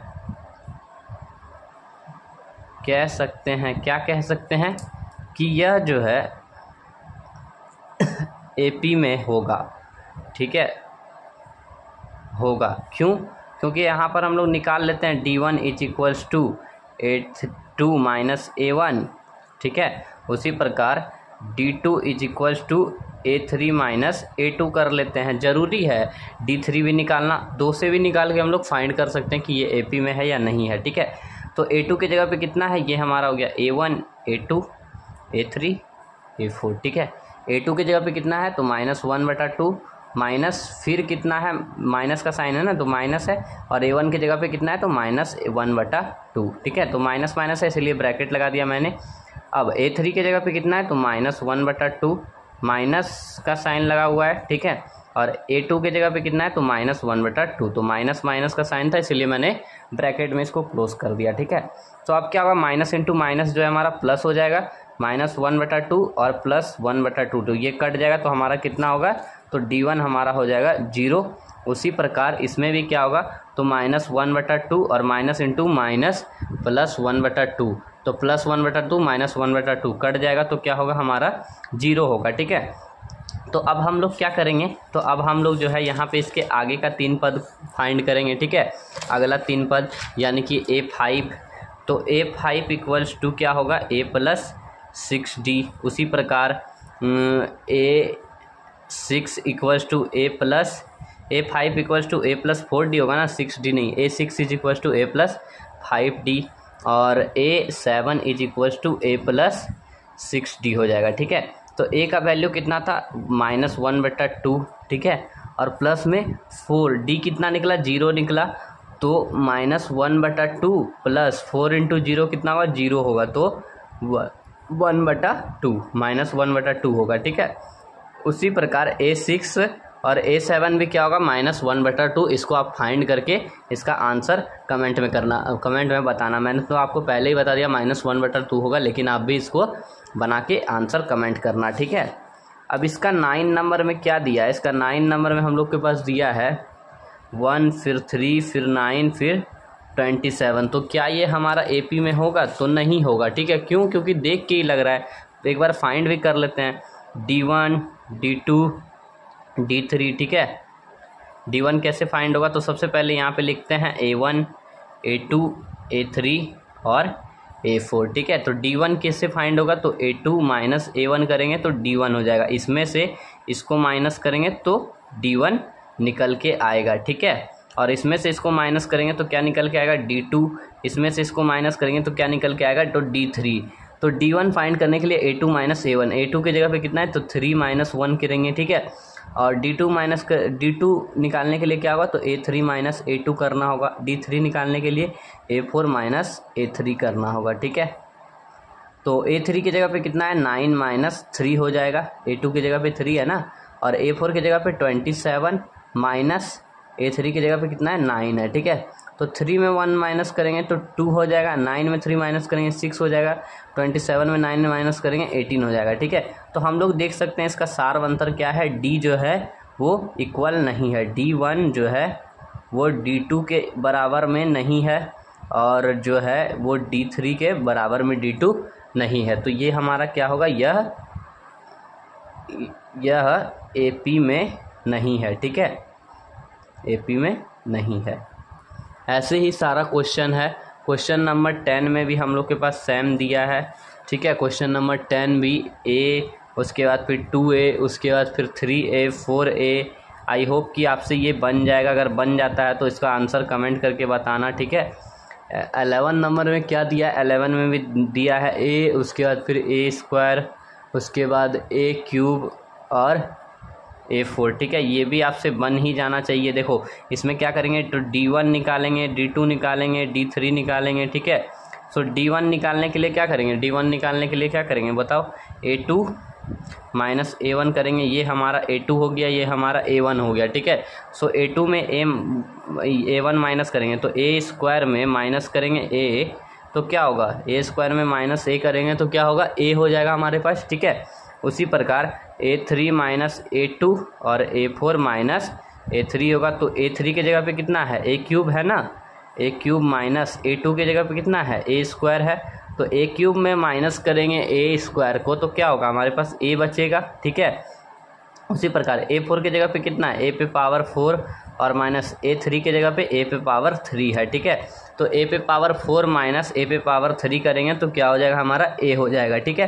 क्या कह सकते हैं कि यह जो है एपी में होगा, ठीक है, होगा। क्यों? क्योंकि यहाँ पर हम लोग निकाल लेते हैं D1 is equals to A2 minus A1, ठीक है। उसी प्रकार D2 is equals to A3 minus A2 कर लेते हैं। ज़रूरी है D3 भी निकालना, 2 से भी निकाल के हम लोग फाइंड कर सकते हैं कि ये AP में है या नहीं है, ठीक है। तो A2 की जगह पे कितना है, ये हमारा हो गया A1 A2 A3 A4, ठीक है। A2 की जगह पे कितना है, तो -1/2 माइनस, फिर कितना है, माइनस का साइन है ना, तो माइनस है, और A1 की जगह पे कितना है, तो -1/2, ठीक है। तो माइनस माइनस है इसलिए ब्रैकेट लगा दिया मैंने। अब A3 की जगह पे कितना है, तो -1/2, माइनस का साइन लगा हुआ है, ठीक है। और A2 की जगह पे कितना है, तो -1/2, तो माइनस माइनस का साइन था इसलिए मैंने ब्रैकेट में इसको क्लोज कर दिया, ठीक है। तो अब क्या होगा, माइनस इंटू माइनस जो है हमारा प्लस हो जाएगा, -1/2 और +1/2, तो ये कट जाएगा, तो हमारा कितना होगा, तो D1 हमारा हो जाएगा 0। उसी प्रकार इसमें भी क्या होगा, तो -1/2 और माइनस इंटू माइनस +1/2, तो +1/2 -1/2 कट जाएगा, तो क्या होगा, हमारा 0 होगा, ठीक है। तो अब हम लोग क्या करेंगे, तो अब हम लोग जो है यहाँ पे इसके आगे का 3 पद फाइंड करेंगे, ठीक है। अगला 3 पद यानी कि A5, तो A5 इक्वल्स टू क्या होगा, A + 6D। उसी प्रकार A6 equals to A5 equals to A + 4D होगा ना, 6D नहीं, A6 is equals to A + 5D, और A7 is equals to A + 6D हो जाएगा, ठीक है। तो A का वैल्यू कितना था, -1/2, ठीक है, और प्लस में 4, D कितना निकला, 0 निकला, तो -1/2 + 4 × 0 कितना होगा, 0 होगा, तो 1/2 -1/2 होगा, ठीक है। उसी प्रकार A6 और A7 भी क्या होगा, -1/2। इसको आप फाइंड करके इसका आंसर कमेंट में बताना। मैंने तो आपको पहले ही बता दिया -1/2 होगा, लेकिन आप भी इसको बना के आंसर कमेंट करना, ठीक है। अब इसका 9 नंबर में क्या दिया है, इसका 9 नंबर में हम लोग के पास दिया है 1, फिर 3, फिर 9, फिर 27। तो क्या ये हमारा AP में होगा, तो नहीं होगा, ठीक है। क्यों? क्योंकि देख के ही लग रहा है, एक बार फाइंड भी कर लेते हैं, D1 D2 D3, ठीक है। D1 कैसे फाइंड होगा, तो सबसे पहले यहाँ पे लिखते हैं A1 A2 A3 और A4, ठीक है। तो D1 कैसे फाइंड होगा, तो A2 माइनस A1 करेंगे तो D1 हो जाएगा, इसमें से इसको माइनस करेंगे तो D1 निकल के आएगा, ठीक है। और इसमें से इसको माइनस करेंगे तो क्या निकल के आएगा, D2, इसमें से इसको माइनस करेंगे तो क्या निकल के आएगा, तो D3। तो D1 फाइंड करने के लिए A2 माइनस A1, A2 की जगह पे कितना है, तो 3 - 1 करेंगे, ठीक है। और D2 निकालने के लिए क्या होगा, तो A3 माइनस A2 करना होगा, D3 निकालने के लिए A4 माइनस A3 करना होगा, ठीक है। तो A3 की जगह पे कितना है, 9 - 3 हो जाएगा, A2 की जगह पे 3 है ना, और A4 की जगह पे 27 माइनस A3 की जगह पे कितना है, 9 है, ठीक है। तो 3 में 1 माइनस करेंगे तो 2 हो जाएगा, 9 में 3 माइनस करेंगे 6 हो जाएगा, 27 में 9 माइनस करेंगे 18 हो जाएगा, ठीक है। तो हम लोग देख सकते हैं इसका सार अंतर क्या है, D जो है वो इक्वल नहीं है, D1 जो है वो D2 के बराबर में नहीं है, और जो है वो D3 के बराबर में D2 नहीं है। तो ये हमारा क्या होगा, यह AP में नहीं है, ठीक है, AP में नहीं है। ऐसे ही सारा क्वेश्चन है। क्वेश्चन नंबर 10 में भी हम लोग के पास सेम दिया है, ठीक है। क्वेश्चन नंबर 10 भी A, उसके बाद फिर 2A, उसके बाद फिर 3A 4A। आई होप कि आपसे ये बन जाएगा, अगर बन जाता है तो इसका आंसर कमेंट करके बताना, ठीक है। 11 नंबर में क्या दिया, 11 में भी दिया है A, उसके बाद फिर A², उसके बाद A³ और A4, ठीक है। ये भी आपसे बन ही जाना चाहिए। देखो इसमें क्या करेंगे, तो D1 निकालेंगे, D2 निकालेंगे, D3 निकालेंगे, ठीक है। सो D1 निकालने के लिए क्या करेंगे, D1 निकालने के लिए क्या करेंगे बताओ, A2 माइनस A1 करेंगे, ये हमारा A2 हो गया, ये हमारा A1 हो गया, ठीक है। सो A2 में A1 माइनस करेंगे तो A² में माइनस करेंगे A तो क्या होगा, ए स्क्वायर में माइनस ए करेंगे तो क्या होगा, ए हो जाएगा हमारे पास, ठीक है। उसी प्रकार A3 माइनस A2 और A4 माइनस A3 होगा, तो A3 की जगह पे कितना है, ए क्यूब है ना, ए क्यूब माइनस A2 की जगह पे कितना है, ए स्क्वायर है, तो ए क्यूब में माइनस करेंगे ए स्क्वायर को तो क्या होगा हमारे पास, ए बचेगा, ठीक है। उसी प्रकार A4 की जगह पे कितना है, ए पे पावर 4 और माइनस A3 की जगह पे ए पे पावर 3 है, ठीक है। तो ए पे पावर 4 माइनस ए पे पावर 3 करेंगे तो क्या हो जाएगा हमारा, ए हो जाएगा, ठीक है।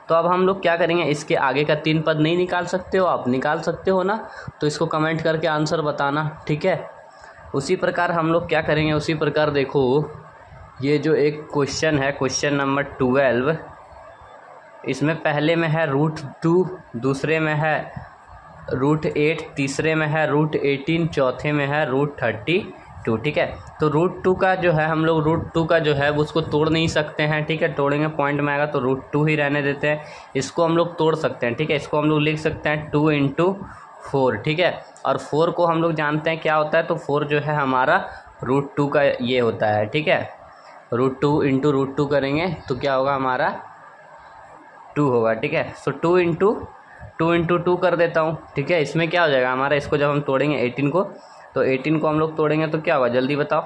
तो अब हम लोग क्या करेंगे, इसके आगे का 3 पद नहीं निकाल सकते हो आप, निकाल सकते हो ना, तो इसको कमेंट करके आंसर बताना, ठीक है। उसी प्रकार हम लोग क्या करेंगे, उसी प्रकार देखो ये जो एक क्वेश्चन है, क्वेश्चन नंबर 12, इसमें पहले में है √2, दूसरे में है √8, तीसरे में है √18, चौथे में है √32, ठीक है। तो √2 का जो है हम लोग √2 का जो है उसको तोड़ नहीं सकते हैं, ठीक है, तोड़ेंगे पॉइंट में आएगा तो √2 ही रहने देते हैं। इसको हम लोग तोड़ सकते हैं, ठीक है, इसको हम लोग लिख सकते हैं 2 × 4, ठीक है। और 4 को हम लोग जानते हैं क्या होता है, तो 4 जो है हमारा √2 का ये होता है, ठीक है। √2 × √2 करेंगे तो क्या होगा हमारा 2 होगा, ठीक है। सो 2 × 2 कर देता हूँ, ठीक है। इसमें क्या हो जाएगा हमारा, इसको जब हम तोड़ेंगे 18 को, तो 18 को हम लोग तोड़ेंगे तो क्या होगा, जल्दी बताओ,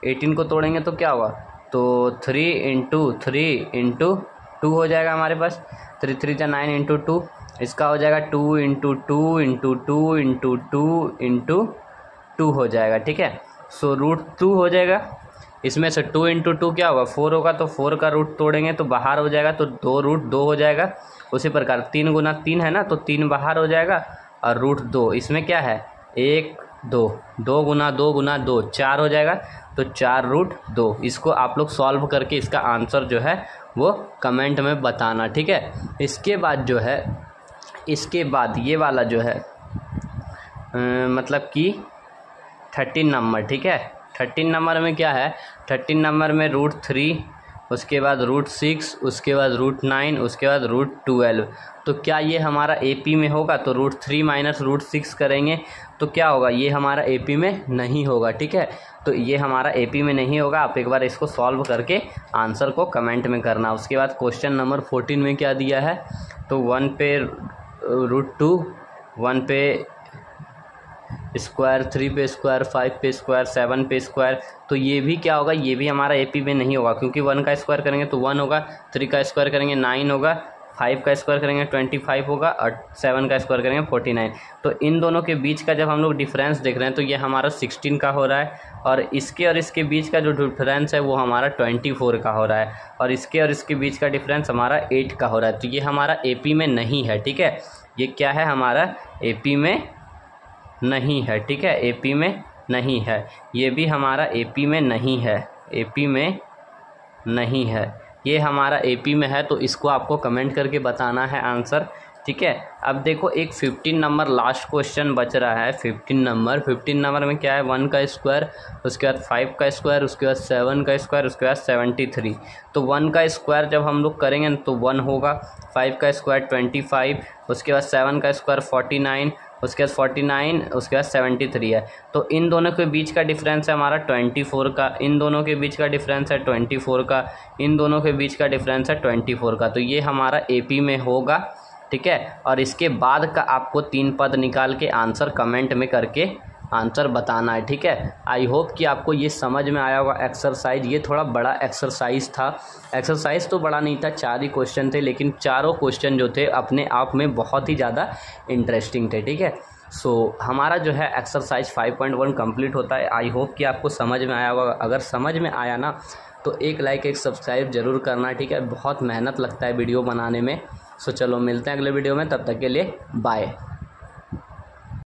18 को तोड़ेंगे तो क्या होगा, तो 3 × 3 × 2 हो जाएगा हमारे पास, 3 3 × 9 × 2, इसका हो जाएगा 2 × 2 × 2 × 2 × 2 हो जाएगा, ठीक है। सो √2 हो जाएगा। इसमें से 2 × 2 क्या होगा, 4 होगा, तो 4 का रूट तोड़ेंगे तो बाहर हो जाएगा, तो 2 √2 हो जाएगा। उसी प्रकार 3 × 3 है ना, तो 3 बाहर हो जाएगा, और √2 इसमें क्या है, 1 2, 2 × 2 × 2 4 हो जाएगा, तो 4 √2। इसको आप लोग सॉल्व करके इसका आंसर जो है वो कमेंट में बताना, ठीक है। इसके बाद जो है, इसके बाद ये वाला जो है मतलब कि 13 नंबर, ठीक है। 13 नंबर में क्या है, 13 नंबर में √3, उसके बाद √6, उसके बाद √9, उसके बाद √12। तो क्या ये हमारा AP में होगा, तो √3 माइनस √6 करेंगे तो क्या होगा, ये हमारा AP में नहीं होगा, ठीक है। तो ये हमारा AP में नहीं होगा। आप एक बार इसको सॉल्व करके आंसर को कमेंट में करना। उसके बाद क्वेश्चन नंबर 14 में क्या दिया है, तो 1 पे √2, 1 पे स्क्वायर, 3 पे स्क्वायर, 5 पे स्क्वायर, 7 पे स्क्वायर, तो ये भी क्या होगा, ये भी हमारा AP में नहीं होगा, क्योंकि 1 का स्क्वायर करेंगे तो 1 होगा, 3 का स्क्वायर करेंगे 9 होगा, 5 का स्क्वायर करेंगे 25 होगा, और 7 का स्क्वायर करेंगे 49। तो इन दोनों के बीच का जब हम लोग डिफरेंस देख रहे हैं तो ये हमारा 16 का हो रहा है, और इसके बीच का जो डिफरेंस है वो हमारा 24 का हो रहा है, और इसके बीच का डिफरेंस हमारा 8 का हो रहा है। तो ये हमारा AP में नहीं है, ठीक है। ये क्या है, हमारा AP में नहीं है, ठीक है, AP में नहीं है। ये भी हमारा AP में नहीं है, AP में नहीं है, ये हमारा AP में है। तो इसको आपको कमेंट करके बताना है आंसर, ठीक है। अब देखो एक 15 नंबर लास्ट क्वेश्चन बच रहा है। 15 नंबर में क्या है, 1 का स्क्वायर, उसके बाद 5 का स्क्वायर, उसके बाद 7 का स्क्वायर, उसके बाद 73। तो 1 का स्क्वायर जब हम लोग करेंगे तो 1 होगा, 5 का स्क्वायर 25, उसके बाद 7 का स्क्वायर 49, उसके बाद 49, उसके बाद 73 है। तो इन दोनों के बीच का डिफरेंस है हमारा 24 का, इन दोनों के बीच का डिफरेंस है 24 का, इन दोनों के बीच का डिफरेंस है 24 का। तो ये हमारा AP में होगा, ठीक है। और इसके बाद का आपको 3 पद निकाल के आंसर कमेंट में करके आंसर बताना है, ठीक है। आई होप कि आपको ये समझ में आया होगा एक्सरसाइज। ये थोड़ा बड़ा एक्सरसाइज था, एक्सरसाइज तो बड़ा नहीं था, 4 ही क्वेश्चन थे, लेकिन चारों क्वेश्चन जो थे अपने आप में बहुत ही ज़्यादा इंटरेस्टिंग थे, ठीक है। सो हमारा जो है एक्सरसाइज 5.1 कंप्लीट होता है। आई होप कि आपको समझ में आया होगा। अगर समझ में आया ना तो एक लाइक एक सब्सक्राइब ज़रूर करना, ठीक है। बहुत मेहनत लगता है वीडियो बनाने में। सो चलो मिलते हैं अगले वीडियो में, तब तक के लिए बाय।